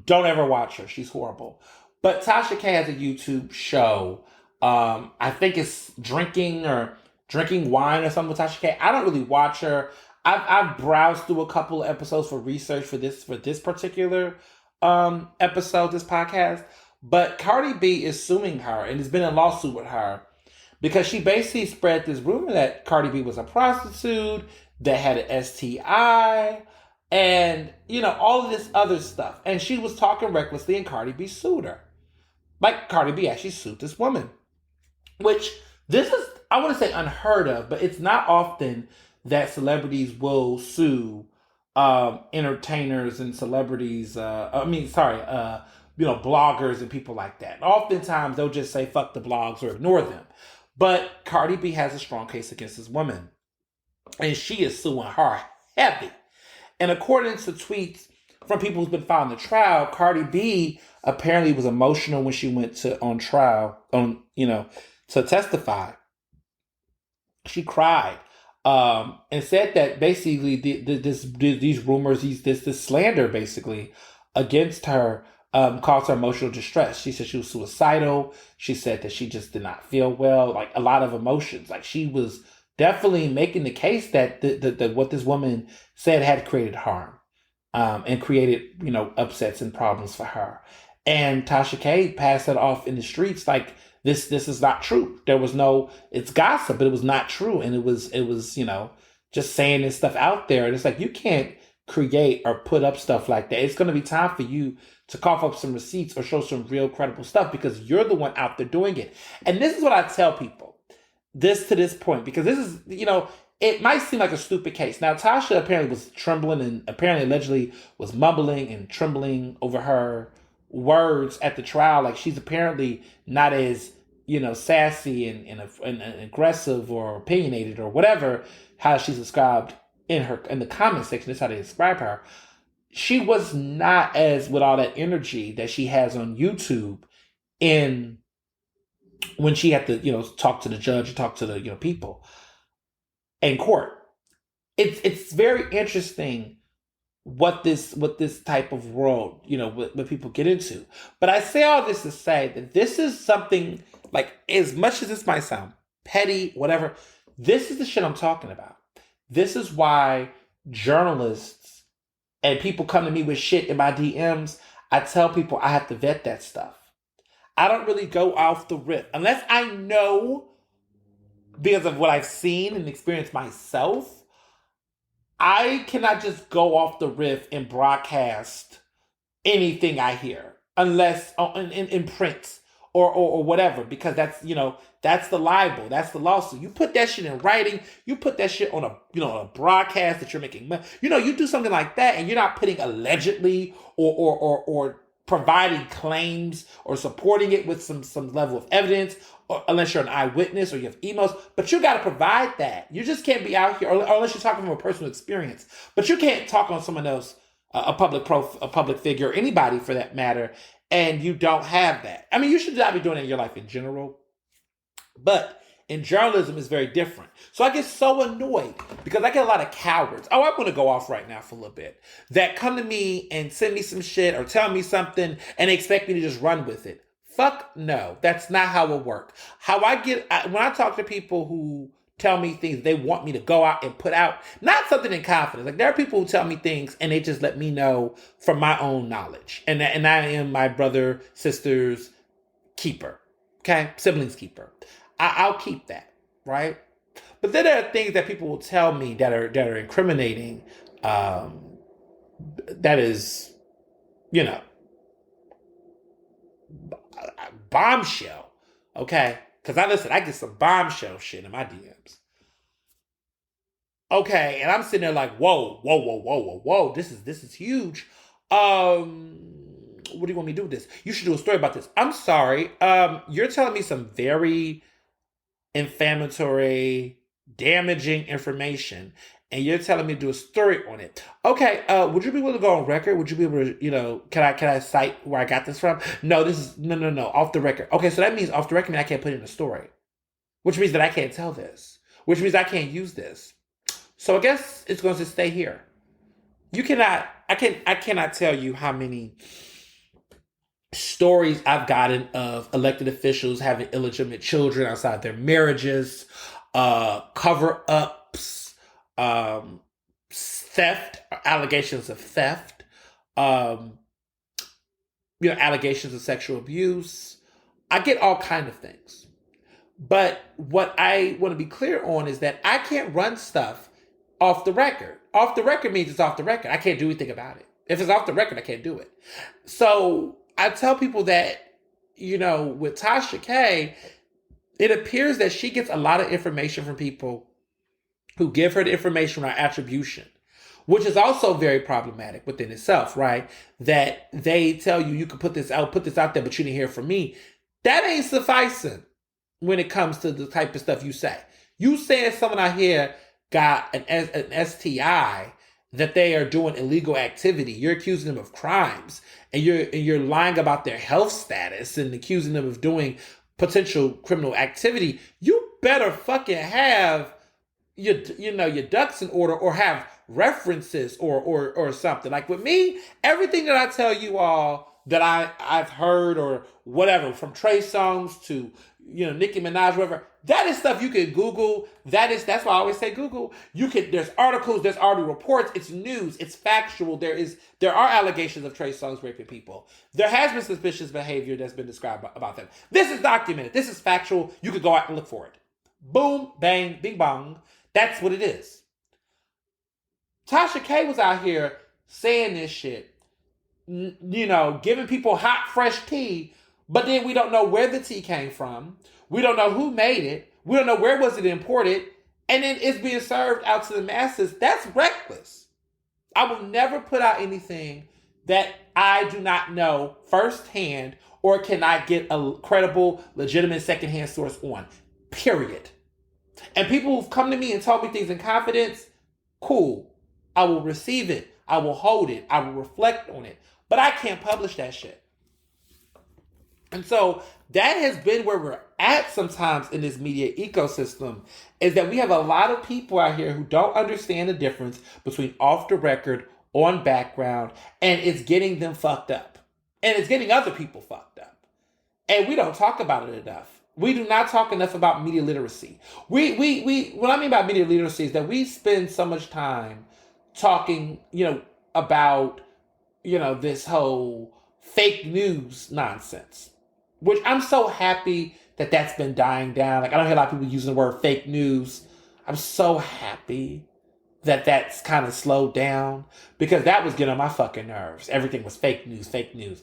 don't ever watch her. She's horrible. But Tasha K has a YouTube show. I think it's drinking wine or something with Tasha K. I don't really watch her. I've browsed through a couple of episodes for research for this particular episode, this podcast. But Cardi B is suing her and has been in a lawsuit with her because she basically spread this rumor that Cardi B was a prostitute, that had an STI, and, all of this other stuff. And she was talking recklessly and Cardi B sued her. Like, Cardi B actually sued this woman. Which, this is, I want to say unheard of, but it's not often that celebrities will sue entertainers and celebrities, bloggers and people like that. Oftentimes, they'll just say, fuck the blogs or ignore them. But Cardi B has a strong case against this woman. And she is suing her heavy. And according to tweets from people who've been following the trial, Cardi B apparently was emotional when she went on trial, to testify. She cried and said that basically these rumors, this slander basically against her caused her emotional distress. She said she was suicidal. She said that she just did not feel well, like a lot of emotions. Like she was definitely making the case that that what this woman said had created harm and created, upsets and problems for her. And Tasha K passed it off in the streets like this is not true. There was it's gossip, but it was not true. And it was, just saying this stuff out there. And it's like, you can't create or put up stuff like that. It's going to be time for you to cough up some receipts or show some real credible stuff because you're the one out there doing it. And this is what I tell people. This to this point, because this is, it might seem like a stupid case. Now, Tasha apparently was trembling and apparently allegedly was mumbling and trembling over her words at the trial. Like she's apparently not as, sassy and aggressive or opinionated or whatever, how she's described in the comment section. That's how they describe her. She was not as with all that energy that she has on YouTube when she had to, talk to the judge and talk to the, people in court. It's very interesting what this type of world, what people get into. But I say all this to say that this is something like, as much as this might sound petty, whatever. This is the shit I'm talking about. This is why journalists and people come to me with shit in my DMs. I tell people I have to vet that stuff. I don't really go off the rip unless I know, because of what I've seen and experienced myself. I cannot just go off the riff and broadcast anything I hear unless in print or whatever, because that's the libel, that's the lawsuit. You put that shit in writing, you put that shit on a broadcast that you're making, you do something like that, and you're not putting allegedly or providing claims or supporting it with some level of evidence, or unless you're an eyewitness or you have emails. But you got to provide that. You just can't be out here, or unless you're talking from a personal experience. But you can't talk on someone else, a public figure, or anybody for that matter, and you don't have that. I mean, you should not be doing it in your life in general, but in journalism it's very different. So I get so annoyed because I get a lot of cowards. Oh, I'm going to go off right now for a little bit, that come to me and send me some shit or tell me something and they expect me to just run with it. Fuck no, that's not how it works. When I talk to people who tell me things they want me to go out and put out, not something in confidence. Like, there are people who tell me things and they just let me know from my own knowledge. And I am my brother, sister's keeper. Okay? Siblings keeper. I'll keep that, right? But then there are things that people will tell me that are incriminating. That is, bombshell. Okay? Because I get some bombshell shit in my DMs. Okay, and I'm sitting there like, whoa. This is huge. What do you want me to do with this? You should do a story about this. I'm sorry. You're telling me some very inflammatory, damaging information, and you're telling me to do a story on it. Okay, would you be willing to go on record? Would you be able to, can I cite where I got this from? No, this is no, off the record. Okay, so that means off the record means I can't put it in a story, which means that I can't tell this, which means I can't use this. So I guess it's going to stay here. I cannot tell you how many stories I've gotten of elected officials having illegitimate children outside their marriages, cover-ups, theft, allegations of theft, allegations of sexual abuse. I get all kinds of things. But what I want to be clear on is that I can't run stuff off the record. Off the record means it's off the record. I can't do anything about it. If it's off the record, I can't do it. So I tell people that, with Tasha K, it appears that she gets a lot of information from people who give her the information without attribution, which is also very problematic within itself, right? That they tell you can put this out there, but you didn't hear from me. That ain't sufficing when it comes to the type of stuff you say. You saying someone out here got an STI, that they are doing illegal activity. You're accusing them of crimes, and you're lying about their health status and accusing them of doing potential criminal activity. You better fucking have your ducks in order, or have references or something. Like with me, everything that I tell you all that I've heard or whatever, from Trey Songz to Nicki Minaj, whatever, that is stuff you can Google. That's why I always say Google. There's articles, there's already reports, it's news, it's factual. There are allegations of Trey Songz raping people. There has been suspicious behavior that's been described about them. This is documented. This is factual. You could go out and look for it. Boom, bang, bing bong. That's what it is. Tasha K was out here saying this shit, giving people hot, fresh tea, but then we don't know where the tea came from. We don't know who made it. We don't know where was it imported. And then it's being served out to the masses. That's reckless. I will never put out anything that I do not know firsthand or cannot get a credible, legitimate secondhand source on. Period. And people who've come to me and told me things in confidence, cool. I will receive it. I will hold it. I will reflect on it. But I can't publish that shit. And so that has been where we're at sometimes in this media ecosystem, is that we have a lot of people out here who don't understand the difference between off the record, on background, and it's getting them fucked up. And it's getting other people fucked up. And we don't talk about it enough. We do not talk enough about media literacy. We what I mean by media literacy is that we spend so much time talking, about, this whole fake news nonsense, which I'm so happy that that's been dying down. Like, I don't hear a lot of people using the word fake news. I'm so happy that that's kind of slowed down, because that was getting on my fucking nerves. Everything was fake news, fake news.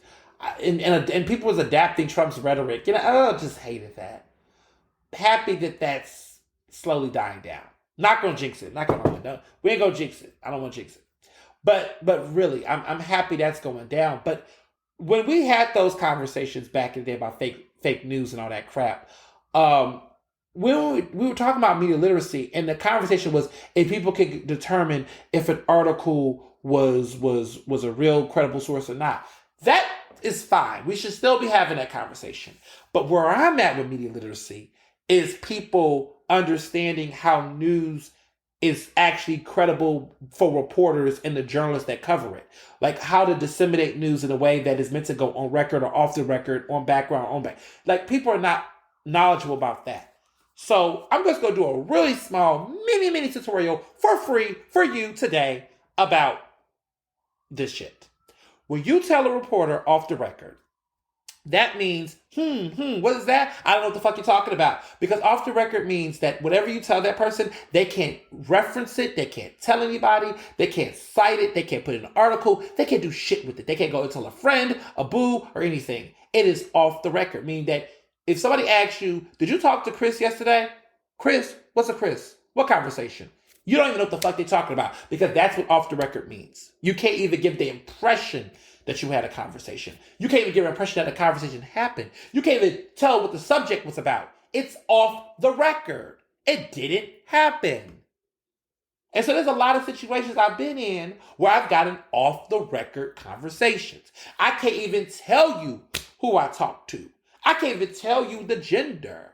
And people was adapting Trump's rhetoric. I just hated that. Happy that that's slowly dying down. Not gonna jinx it. Not gonna. No, we ain't gonna jinx it. I don't want to jinx it. But really, I'm happy that's going down. But when we had those conversations back in the day about fake news and all that crap, we were talking about media literacy, and the conversation was if people could determine if an article was a real credible source or not. That is fine. We should still be having that conversation. But where I'm at with media literacy is people understanding how news is actually credible for reporters and the journalists that cover it. Like how to disseminate news in a way that is meant to go on record or off the record, on background, on back. Like, people are not knowledgeable about that. So I'm just going to do a really small mini tutorial for free for you today about this shit. When you tell a reporter off the record, that means, what is that? I don't know what the fuck you're talking about. Because off the record means that whatever you tell that person, they can't reference it, they can't tell anybody, they can't cite it, they can't put it in an article, they can't do shit with it. They can't go and tell a friend, a boo, or anything. It is off the record, meaning that if somebody asks you, did you talk to Chris yesterday? Chris? What's a Chris? What conversation? You don't even know what the fuck they're talking about, because that's what off the record means. You can't even give the impression that you had a conversation. You can't even give an impression that a conversation happened. You can't even tell what the subject was about. It's off the record. It didn't happen. And so there's a lot of situations I've been in where I've gotten off the record conversations. I can't even tell you who I talked to. I can't even tell you the gender.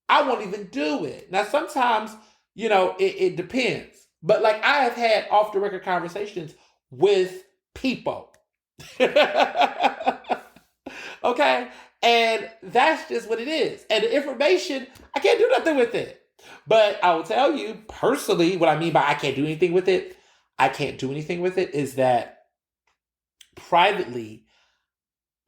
I won't even do it. Now, sometimes, it depends. But like, I have had off the record conversations with people. Okay? And that's just what it is. And the information, I can't do nothing with it. But I will tell you personally, what I mean by I can't do anything with it, is that privately,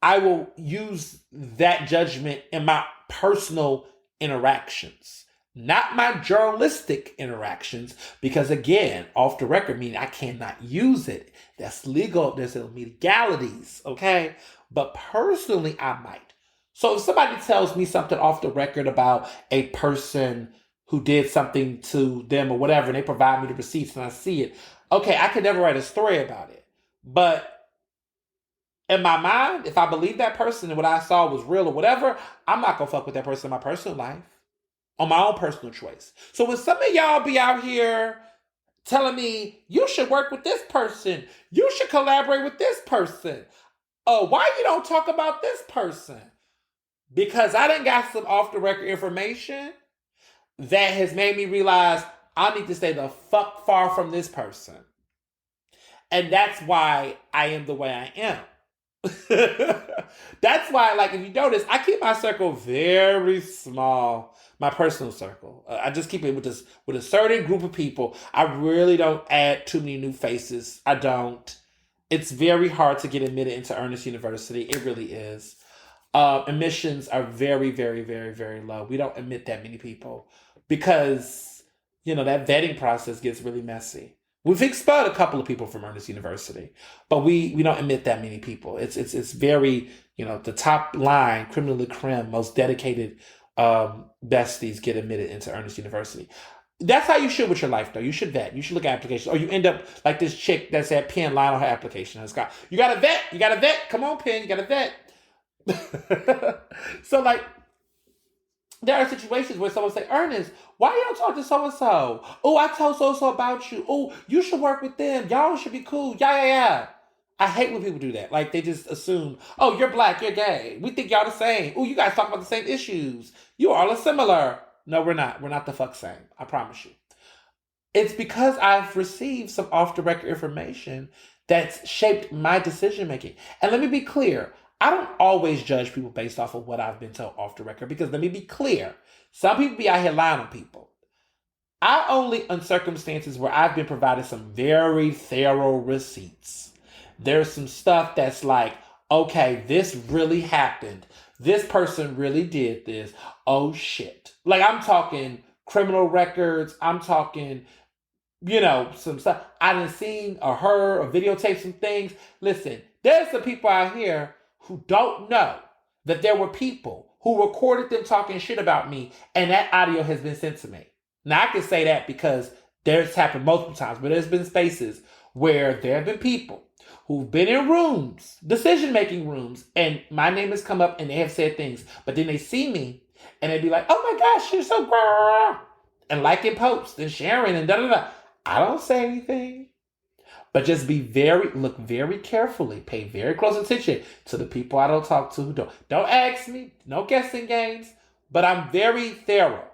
I will use that judgment in my personal interactions, not my journalistic interactions, because again, off the record meaning I cannot use it. That's legal. There's legalities, okay? But personally, I might. So if somebody tells me something off the record about a person who did something to them or whatever, and they provide me the receipts and I see it, okay, I could never write a story about it. But in my mind, if I believe that person and what I saw was real or whatever, I'm not gonna fuck with that person in my personal life, on my own personal choice. So when some of y'all be out here telling me, you should work with this person, you should collaborate with this person, oh, why you don't talk about this person? Because I done got some off the record information that has made me realize I need to stay the fuck far from this person. And that's why I am the way I am. That's why, like, if you notice, I keep my circle very small, my personal circle. I just keep it with a certain group of people. I really don't add too many new faces. I don't. It's very hard to get admitted into Ernest University. It really is. Admissions are very, very, very, very low. We don't admit that many people because, that vetting process gets really messy. We've expelled a couple of people from Ernest University, but we don't admit that many people. It's very, the top line, creme de la creme, most dedicated besties get admitted into Ernest University. That's how you should with your life, though. You should vet. You should look at applications. Or you end up like this chick that's at Penn lying on her application. It's got, you got to vet. You got to vet. Come on, Penn. You got to vet. So, like, there are situations where someone say, Ernest, why you don't talk to so-and-so? Oh, I told so-and-so about you. Oh, you should work with them. Y'all should be cool. Yeah. I hate when people do that. Like, they just assume, oh, you're black, you're gay. We think y'all the same. Oh, you guys talk about the same issues. You all are similar. No, we're not. We're not the fuck same. I promise you. It's because I've received some off-the-record information that's shaped my decision-making. And let me be clear. I don't always judge people based off of what I've been told off the record, because let me be clear. Some people be out here lying on people. I only, in circumstances where I've been provided some very thorough receipts. There's some stuff that's like, okay, this really happened. This person really did this. Oh shit. Like, I'm talking criminal records. I'm talking, some stuff. I done seen or heard or videotaped some things. Listen, there's some people out here who don't know that there were people who recorded them talking shit about me, and that audio has been sent to me. Now, I can say that because there's happened multiple times, but there's been spaces where there have been people who've been in rooms, decision-making rooms, and my name has come up and they have said things, but then they see me and they be like, oh my gosh, you're so great, and liking posts and sharing and da-da-da. I don't say anything, but just look very carefully, pay very close attention to the people I don't talk to who don't ask me, no guessing games, but I'm very thorough.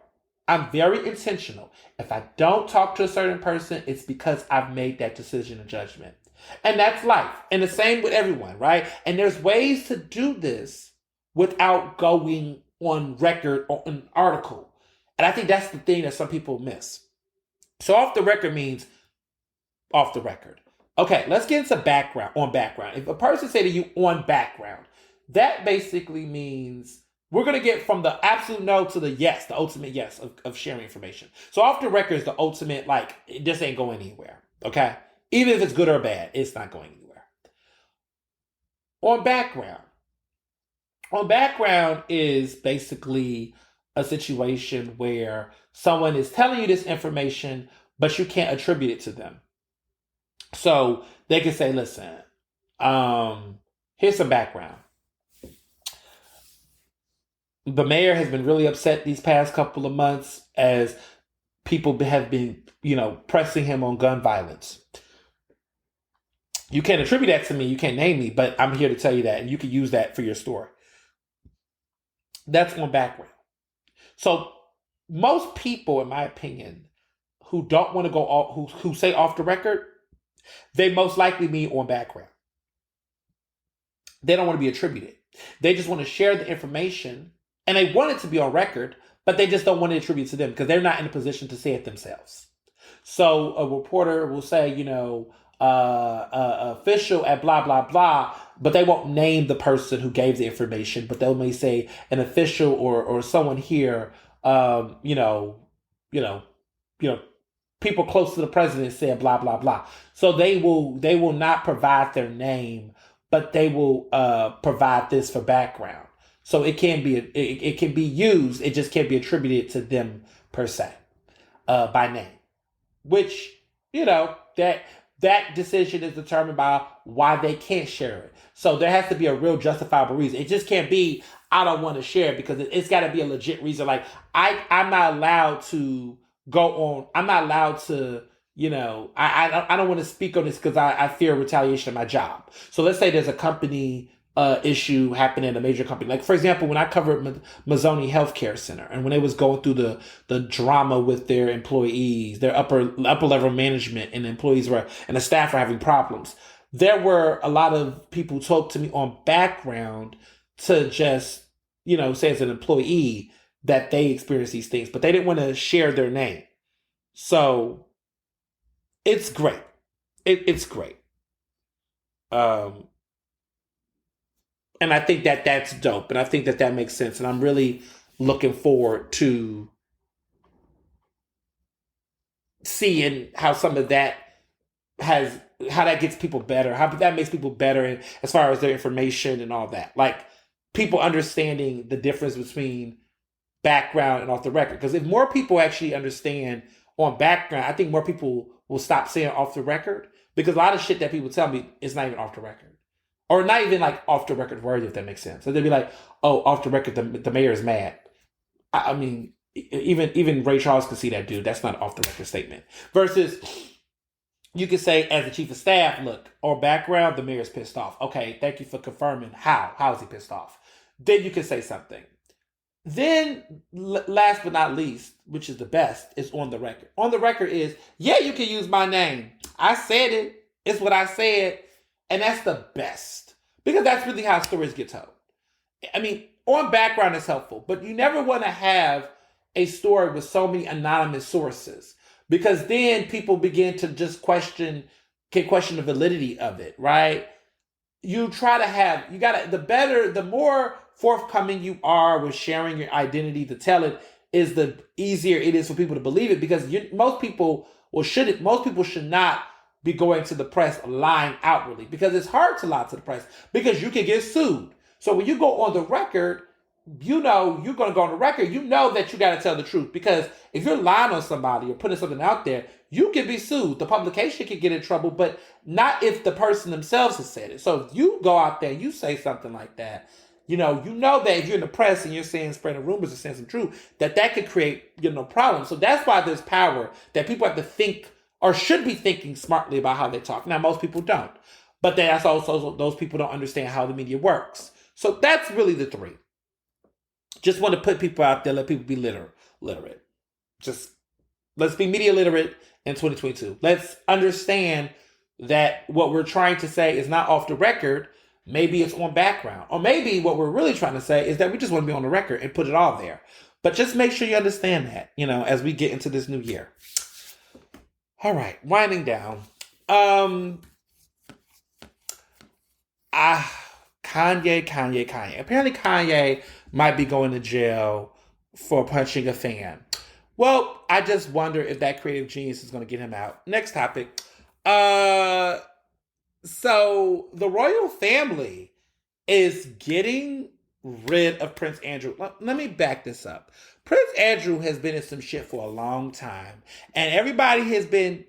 I'm very intentional. If I don't talk to a certain person, it's because I've made that decision and judgment. And that's life. And the same with everyone, right? And there's ways to do this without going on record or an article. And I think that's the thing that some people miss. So off the record means off the record. Okay, let's get into background. If a person say to you on background, that basically means we're going to get from the absolute no to the yes, the ultimate yes of sharing information. So off the record is the ultimate, like, this ain't going anywhere, okay? Even if it's good or bad, it's not going anywhere. On background is basically a situation where someone is telling you this information, but you can't attribute it to them. So they can say, listen, here's some background. The mayor has been really upset these past couple of months as people have been, pressing him on gun violence. You can't attribute that to me. You can't name me, but I'm here to tell you that, and you can use that for your story. That's on background. So most people, in my opinion, who don't want to go off, who say off the record, they most likely mean on background. They don't want to be attributed. They just want to share the information, and they want it to be on record, but they just don't want to attribute to them because they're not in a position to say it themselves. So a reporter will say, official at blah, blah, blah, but they won't name the person who gave the information, but they may say an official or someone here, people close to the president said blah, blah, blah. So they will not provide their name, but they will provide this for background. So it can be used. It just can't be attributed to them per se, by name, which, that decision is determined by why they can't share it. So there has to be a real justifiable reason. It just can't be, I don't want to share it, because it's got to be a legit reason. Like I'm not allowed to go on. I'm not allowed to, I don't want to speak on this because I fear retaliation in my job. So let's say there's a company issue happening in a major company. Like, for example, when I covered Mazzoni Healthcare Center, and when they was going through the drama with their employees, their upper level management, and the employees and the staff were having problems, there were a lot of people who talked to me on background to just, say as an employee that they experienced these things, but they didn't want to share their name. So it's great. It's great. And I think that that's dope. And I think that makes sense. And I'm really looking forward to seeing how some of that how that gets people better, how that makes people better as far as their information and all that. Like, people understanding the difference between background and off the record. Because if more people actually understand on background, I think more people will stop saying off the record. Because a lot of shit that people tell me is not even off the record. Or not even like off the record worthy, if that makes sense. So they'd be like, oh, off the record, the mayor is mad. I mean, even Ray Charles could see that, dude. That's not an off the record statement. Versus, you could say, as the chief of staff, look, or background, the mayor's pissed off. Okay, thank you for confirming. How is he pissed off? Then you can say something. Then, last but not least, which is the best, is on the record. On the record is, yeah, you can use my name. I said it. It's what I said. And that's the best. Because that's really how stories get told. I mean, on background is helpful, but you never want to have a story with so many anonymous sources because then people begin to just question the validity of it, right? You try to have, the more forthcoming you are with sharing your identity to tell it, is the easier it is for people to believe it because most people should not be going to the press lying outwardly because it's hard to lie to the press because you can get sued. So when you go on the record, you're going to go on the record, that you got to tell the truth because if you're lying on somebody or putting something out there, you can be sued. The publication can get in trouble, but not if the person themselves has said it. So if you go out there and you say something like that, you know that if you're in the press and you're spreading rumors or saying some truth, that could create, problems. So that's why there's power that people have to think or should be thinking smartly about how they talk. Now, most people don't, but that's also those people don't understand how the media works. So that's really the three. Just want to put people out there, let people be literate. Just let's be media literate in 2022. Let's understand that what we're trying to say is not off the record. Maybe it's on background. Or maybe what we're really trying to say is that we just want to be on the record and put it all there. But just make sure you understand that, as we get into this new year. All right, winding down. Kanye. Apparently Kanye might be going to jail for punching a fan. Well, I just wonder if that creative genius is going to get him out. Next topic. So the royal family is getting rid of Prince Andrew. Let me back this up. Prince Andrew has been in some shit for a long time. And everybody has been,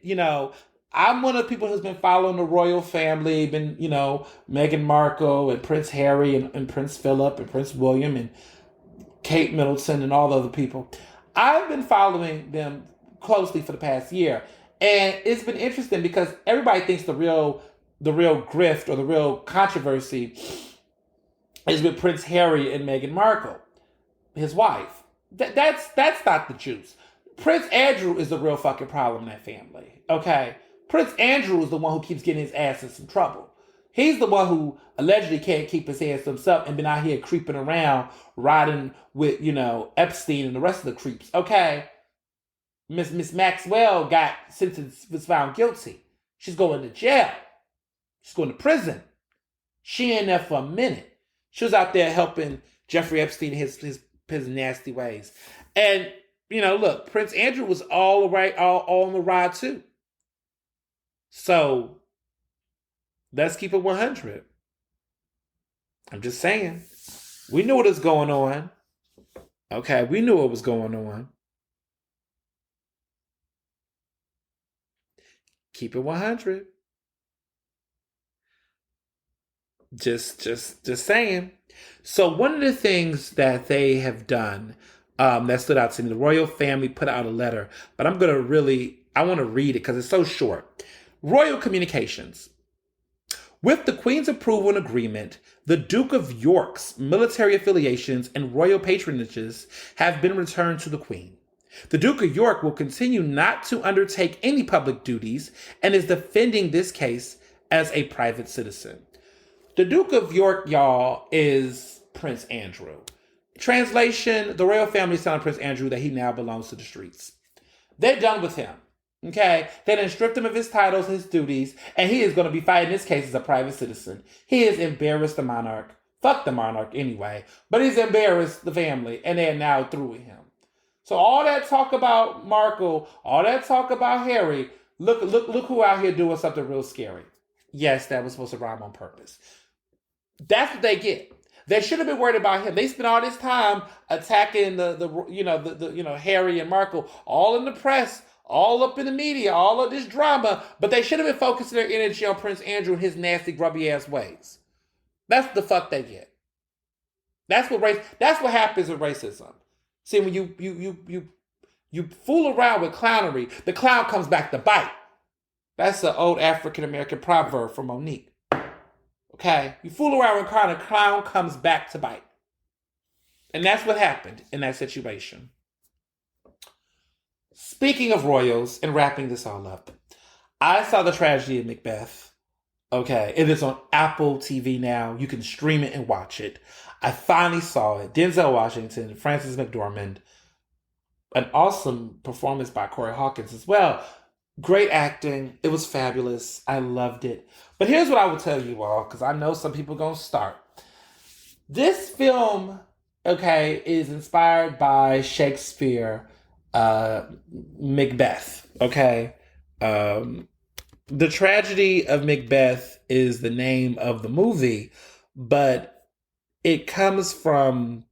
I'm one of the people who's been following the royal family, been, Meghan Markle and Prince Harry and Prince Philip and Prince William and Kate Middleton and all the other people. I've been following them closely for the past year. And it's been interesting because everybody thinks the real grift or the real controversy is with Prince Harry and Meghan Markle, his wife. That's not the juice. Prince Andrew is the real fucking problem in that family. Okay? Prince Andrew is the one who keeps getting his ass in some trouble. He's the one who allegedly can't keep his hands to himself and been out here creeping around, riding with, Epstein and the rest of the creeps. Okay? Miss Maxwell was found guilty. She's going to jail. She's going to prison. She ain't there for a minute. She was out there helping Jeffrey Epstein his nasty ways. And, look, Prince Andrew was all right, all on the ride too. So, let's keep it 100. I'm just saying. We knew what was going on. Okay, we knew what was going on. Keep it 100. Just saying. So one of the things that they have done that stood out to me, the royal family put out a letter, but I want to read it because it's so short. Royal Communications. With the Queen's approval and agreement, the Duke of York's military affiliations and royal patronages have been returned to the Queen. The Duke of York will continue not to undertake any public duties and is defending this case as a private citizen. The Duke of York, y'all, is Prince Andrew. Translation, the royal family is telling Prince Andrew that he now belongs to the streets. They're done with him. Okay? They done stripped him of his titles, his duties, and he is going to be fighting this case as a private citizen. He has embarrassed the monarch. Fuck the monarch anyway. But he's embarrassed the family, and they're now through with him. So all that talk about Markle, all that talk about Harry, look who out here doing something real scary. Yes, that was supposed to rhyme on purpose. That's what they get. They should have been worried about him. They spent all this time attacking the Harry and Markle, all in the press, all up in the media, all of this drama, but they should have been focusing their energy on Prince Andrew and his nasty, grubby ass ways. That's what the fuck they get. That's what happens with racism. See, when you fool around with clownery, the clown comes back to bite. That's an old African American proverb from Monique. Okay? You fool around with clown, the clown comes back to bite. And that's what happened in that situation. Speaking of royals and wrapping this all up, I saw the tragedy of Macbeth Okay, it is on Apple TV now. You can stream it and watch it. I finally saw it. Denzel Washington, Frances McDormand, an awesome performance by Corey Hawkins as well. Great acting. It was fabulous. I loved it. But here's what I will tell you all, because I know some people are going to start. This film, okay, is inspired by Shakespeare, Macbeth, okay? Um, the tragedy of Macbeth is the name of the movie, but it comes from,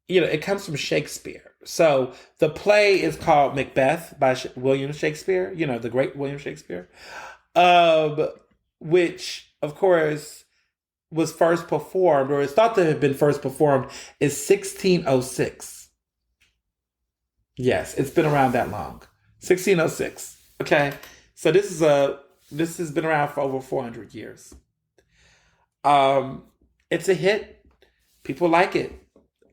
it comes from Shakespeare. So the play is called Macbeth by William Shakespeare, the great William Shakespeare, um, which, of course, was first performed, or is thought to have been first performed, is 1606. Yes, it's been around that long. 1606. Okay. So this has been around for over 400 years. Um, it's a hit. People like it.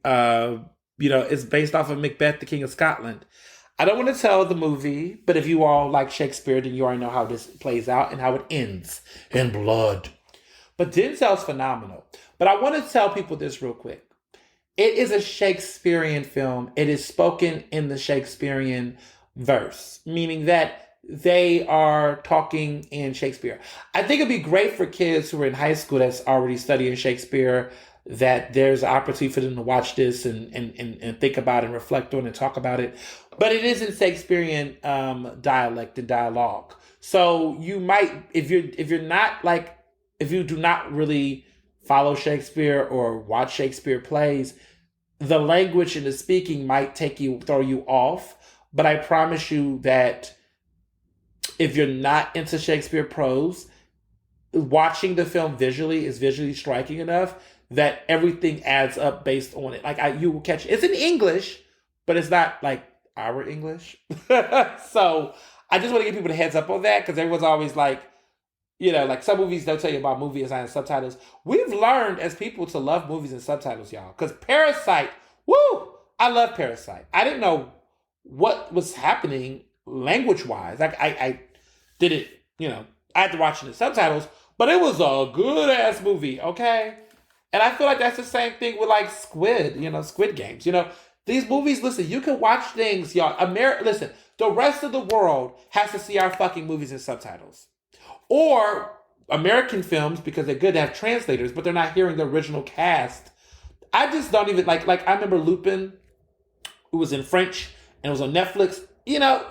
It's based off of Macbeth, the King of Scotland. I don't want to tell the movie, but if you all like Shakespeare, then you already know how this plays out and how it ends in blood. But Denzel's phenomenal. But I want to tell people this real quick. It is a Shakespearean film. It is spoken in the Shakespearean verse, meaning that they are talking in Shakespeare. I think it'd be great for kids who are in high school that's already studying Shakespeare, that there's an opportunity for them to watch this and think about it and reflect on it and talk about it. But it is in Shakespearean dialect and dialogue. So you might, if you do not really follow Shakespeare or watch Shakespeare plays, the language and the speaking might throw you off. But I promise you that if you're not into Shakespeare prose, watching the film visually is visually striking enough that everything adds up based on it. You will catch it. It's in English, but it's not like our English. So I just want to give people the heads up on that, because everyone's always like, like some movies don't tell you about movie design and subtitles. We've learned as people to love movies and subtitles, y'all. Because Parasite, woo! I love Parasite. I didn't know what was happening language-wise. I did it, I had to watch it in subtitles, but it was a good-ass movie, okay? And I feel like that's the same thing with like Squid Games. These movies, listen, you can watch things, y'all. Listen, the rest of the world has to see our fucking movies in subtitles. Or American films, because they're good to have translators, but they're not hearing the original cast. I just don't even like I remember Lupin, it was in French and it was on Netflix.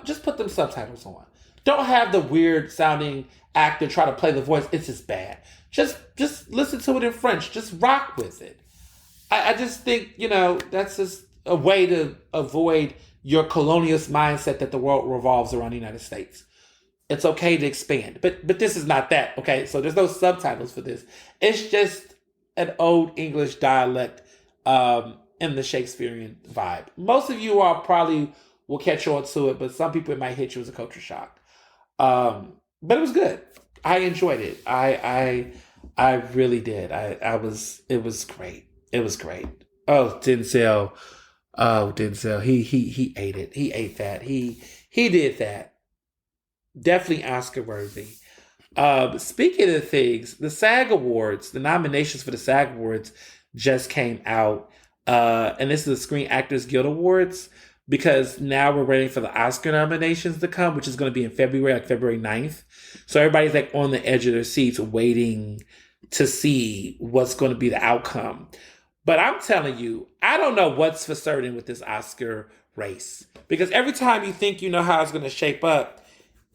Just put them subtitles on. Don't have the weird sounding actor try to play the voice. It's just bad. Just listen to it in French. Just rock with it. I just think, that's just a way to avoid your colonialist mindset that the world revolves around the United States. It's okay to expand, but this is not that, okay? So there's no subtitles for this. It's just an old English dialect in the Shakespearean vibe. Most of you all probably will catch on to it, but some people it might hit you as a culture shock. But it was good. I enjoyed it. I really did. It was great. It was great. Oh, Denzel. Oh, Denzel. He ate it. He ate that. He did that. Definitely Oscar worthy. Speaking of things, the SAG Awards, the nominations for the SAG Awards just came out. And this is the Screen Actors Guild Awards, because now we're waiting for the Oscar nominations to come, which is going to be in February, like February 9th. So everybody's like on the edge of their seats waiting to see what's going to be the outcome. But I'm telling you, I don't know what's for certain with this Oscar race, because every time you think you know how it's going to shape up,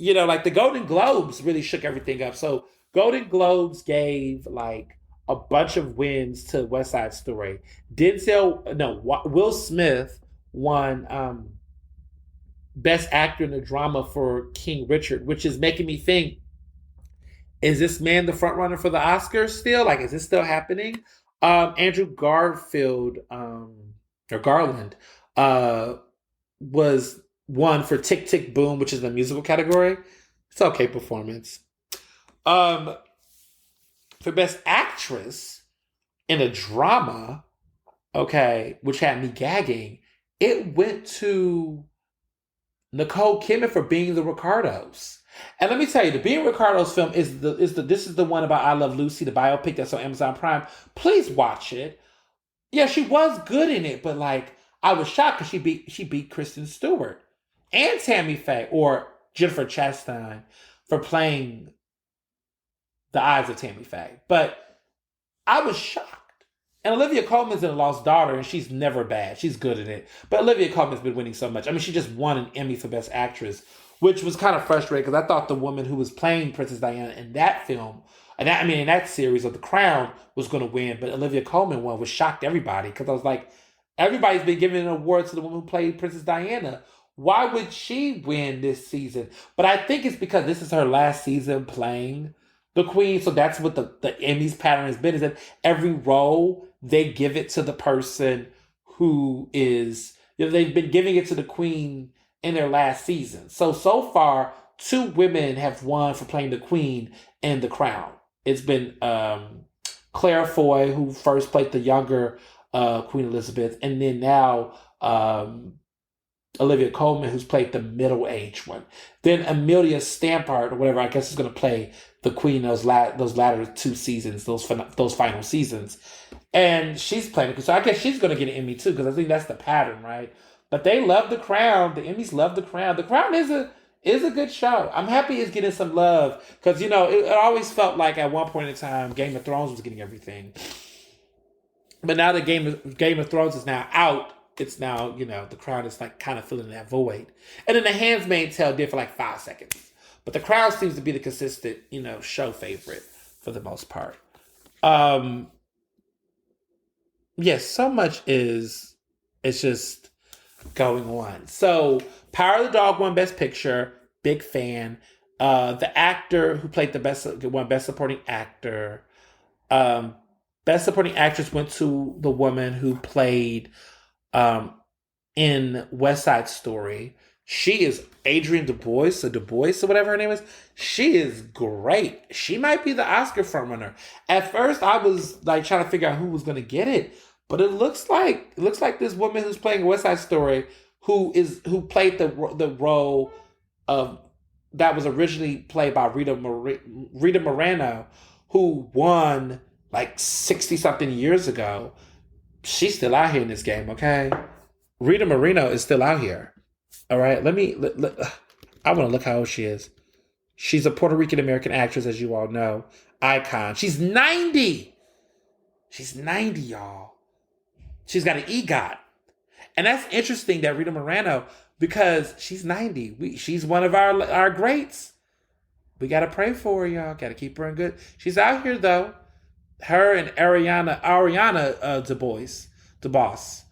like the Golden Globes really shook everything up. So Golden Globes gave like a bunch of wins to West Side Story. Will Smith won Best Actor in a Drama for King Richard, which is making me think, is this man the front runner for the Oscars still? Like, is this still happening? Andrew Garfield, or Garland, was one for Tick Tick Boom, which is the musical category. It's okay performance. For Best Actress in a Drama, okay, which had me gagging, it went to Nicole Kidman for Being the Ricardos. And let me tell you, the Being Ricardo's film this is the one about I Love Lucy, the biopic that's on Amazon Prime. Please watch it. Yeah, she was good in it, but like I was shocked because she beat Kristen Stewart and Tammy Faye or Jennifer Chastain for playing the eyes of Tammy Faye. But I was shocked. And Olivia Colman's in A Lost Daughter, and she's never bad. She's good in it. But Olivia Colman's been winning so much. I mean, she just won an Emmy for Best Actress, which was kind of frustrating because I thought the woman who was playing Princess Diana in that film, in that series of The Crown, was going to win. But Olivia Colman won, which shocked everybody because I was like, everybody's been giving an award to the woman who played Princess Diana. Why would she win this season? But I think it's because this is her last season playing the Queen. So that's what the Emmys pattern has been, is that every role they give it to the person who is, they've been giving it to the Queen in their last season. So far, 2 women have won for playing the Queen in The Crown. It's been Claire Foy, who first played the younger Queen Elizabeth, and then now Olivia Colman, who's played the middle-aged one. Then Amelia Stampart, or whatever, I guess is going to play the Queen those latter 2 seasons, those final seasons. And she's playing it. So I guess she's going to get an Emmy too, because I think that's the pattern, right? But they love The Crown. The Emmys love The Crown. The Crown is a good show. I'm happy it's getting some love because, it always felt like at one point in time, Game of Thrones was getting everything. But now that Game of Thrones is now out, it's now, The Crown is like kind of filling that void. And then The Handmaid's Tale did for like 5 seconds. But The Crown seems to be the consistent, show favorite for the most part. Yes, so much it's just going on. So Power of the Dog won Best Picture. Big fan. The actor who played won Best Supporting Actor. Best Supporting Actress went to the woman who played in West Side Story. She is Adrienne Dubois or whatever her name is. She is great. She might be the Oscar frontrunner. At first, I was like trying to figure out who was going to get it, but it looks like this woman who's playing West Side Story, who played the role of that was originally played by Rita Moreno, who won like 60 something years ago. She's still out here in this game, okay? Rita Moreno is still out here. All right, I want to look how old she is. She's a Puerto Rican American actress, as you all know. Icon. She's 90. She's 90, y'all. She's got an EGOT. And that's interesting that Rita Moreno, because she's 90. She's one of our greats. We got to pray for her, y'all. Got to keep her in good. She's out here, though. Her and Ariana DeBose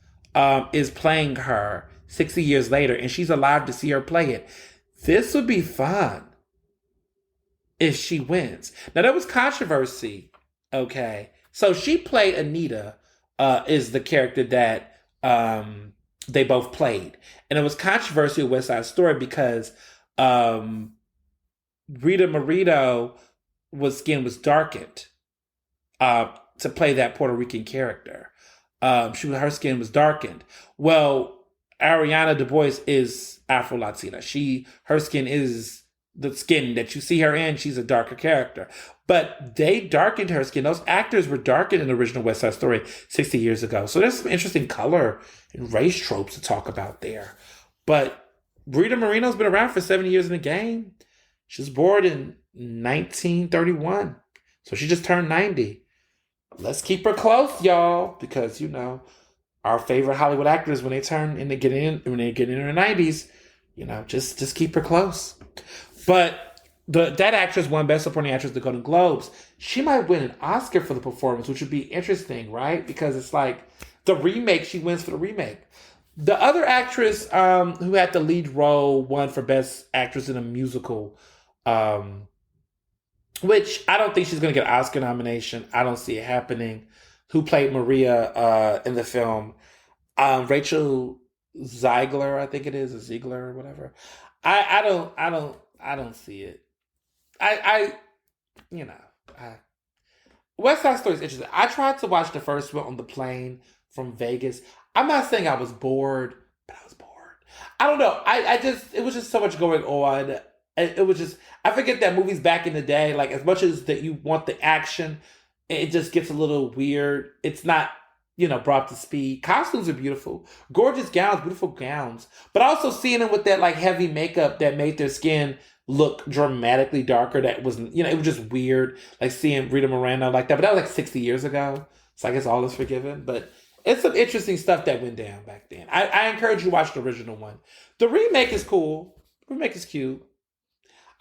is playing her 60 years later, and she's alive to see her play it. This would be fun if she wins. Now, there was controversy, okay? So she played Anita, is the character that they both played. And it was controversy with West Side Story because Rita Moreno skin was darkened to play that Puerto Rican character. Her skin was darkened. Well, Ariana DeBose is Afro-Latina. Her skin is the skin that you see her in. She's a darker character. But they darkened her skin. Those actors were darkened in the original West Side Story 60 years ago. So there's some interesting color and race tropes to talk about there. But Rita Moreno's been around for 70 years in the game. She was born in 1931. So she just turned 90. Let's keep her close, y'all, because, our favorite Hollywood actors, when they get in their 90s, just keep her close. But that actress won Best Supporting Actress at the Golden Globes. She might win an Oscar for the performance, which would be interesting, right? Because it's like the remake, she wins for the remake. The other actress who had the lead role won for Best Actress in a Musical, which I don't think she's going to get an Oscar nomination. I don't see it happening. Who played Maria in the film? Rachel Ziegler, I think it is, or Ziegler or whatever. I don't see it. West Side Story is interesting. I tried to watch the first one on the plane from Vegas. I'm not saying I was bored, but I was bored. I don't know. It was just so much going on. It was just, I forget that movies back in the day, like as much as that you want the action, it just gets a little weird. It's not, brought up to speed. Costumes are beautiful, gorgeous gowns, beautiful gowns, but also seeing them with that like heavy makeup that made their skin look dramatically darker. That was, it was just weird, like seeing Rita Miranda like that. But that was like 60 years ago, so I guess all is forgiven. But it's some interesting stuff that went down back then. I encourage you to watch the original one. The remake is cool. The remake is cute.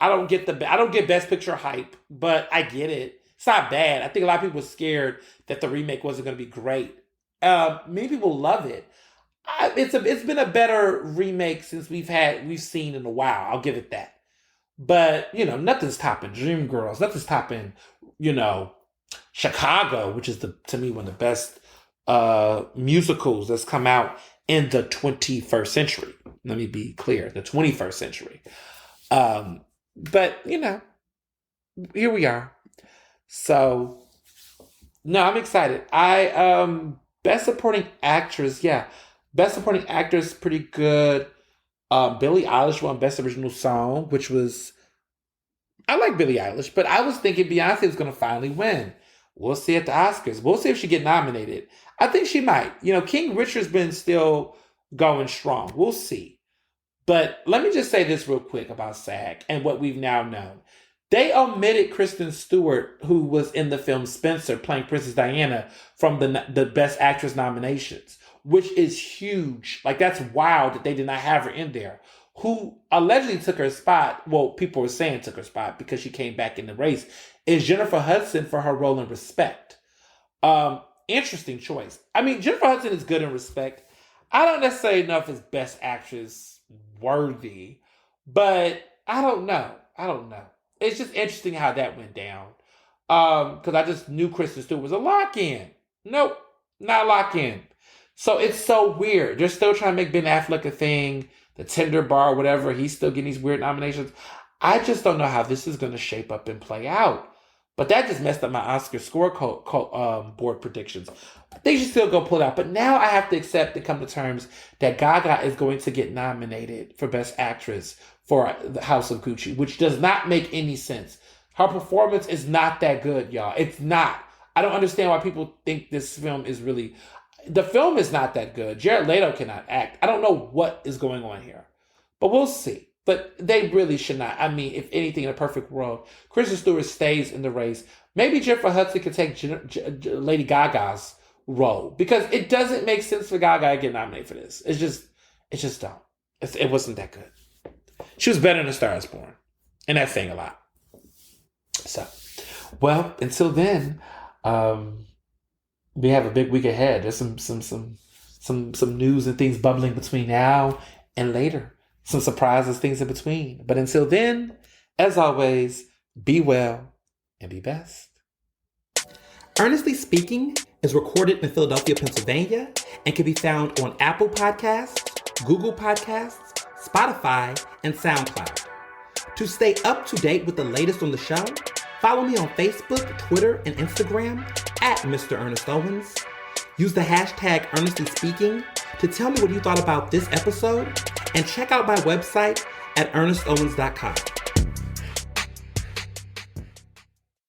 I don't get Best Picture hype, but I get it. It's not bad. I think a lot of people were scared that the remake wasn't going to be great. Many people love it. It's been a better remake since we've seen in a while. I'll give it that. But nothing's topping Dreamgirls. Nothing's topping Chicago, which is to me one of the best musicals that's come out in the 21st century. Let me be clear, the 21st century. But here we are. So no, I'm excited. Best Supporting Actress, yeah. Best Supporting Actress, pretty good. Billie Eilish won Best Original Song, which was, I like Billie Eilish, but I was thinking Beyonce was going to finally win. We'll see at the Oscars. We'll see if she get nominated. I think she might. King Richard's been still going strong. We'll see. But let me just say this real quick about SAG and what we've now known. They omitted Kristen Stewart, who was in the film Spencer playing Princess Diana, from the Best Actress nominations, which is huge. Like, that's wild that they did not have her in there. Who allegedly took her spot, well, people were saying took her spot because she came back in the race, is Jennifer Hudson for her role in Respect. Interesting choice. I mean, Jennifer Hudson is good in Respect. I don't necessarily know if it's Best Actress worthy, but I don't know. It's just interesting how that went down. Because I just knew Kristen Stewart was a lock-in. Nope, not a lock-in. So it's so weird. They're still trying to make Ben Affleck a thing. The Tinder bar, whatever. He's still getting these weird nominations. I just don't know how this is going to shape up and play out. But that just messed up my Oscar score board predictions. They should still go pull it out. But now I have to accept and come to terms that Gaga is going to get nominated for Best Actress for The House of Gucci, which does not make any sense. Her performance is not that good, y'all. It's not. I don't understand why people think this film is really... The film is not that good. Jared Leto cannot act. I don't know what is going on here. But we'll see. But they really should not. I mean, if anything, in a perfect world, Kristen Stewart stays in the race. Maybe Jennifer Hudson could take Lady Gaga's role. Because it doesn't make sense for Gaga to get nominated for this. It's just dumb. It wasn't that good. She was better than A Star Is Born. And that's saying a lot. So, well, until then, we have a big week ahead. There's some news and things bubbling between now and later. Some surprises, things in between. But until then, as always, be well and be best. Ernestly Speaking is recorded in Philadelphia, Pennsylvania, and can be found on Apple Podcasts, Google Podcasts, Spotify, and SoundCloud. To stay up to date with the latest on the show, follow me on Facebook, Twitter, and Instagram at Mr. Ernest Owens. Use the hashtag Ernestly Speaking to tell me what you thought about this episode, and check out my website at ernestowens.com.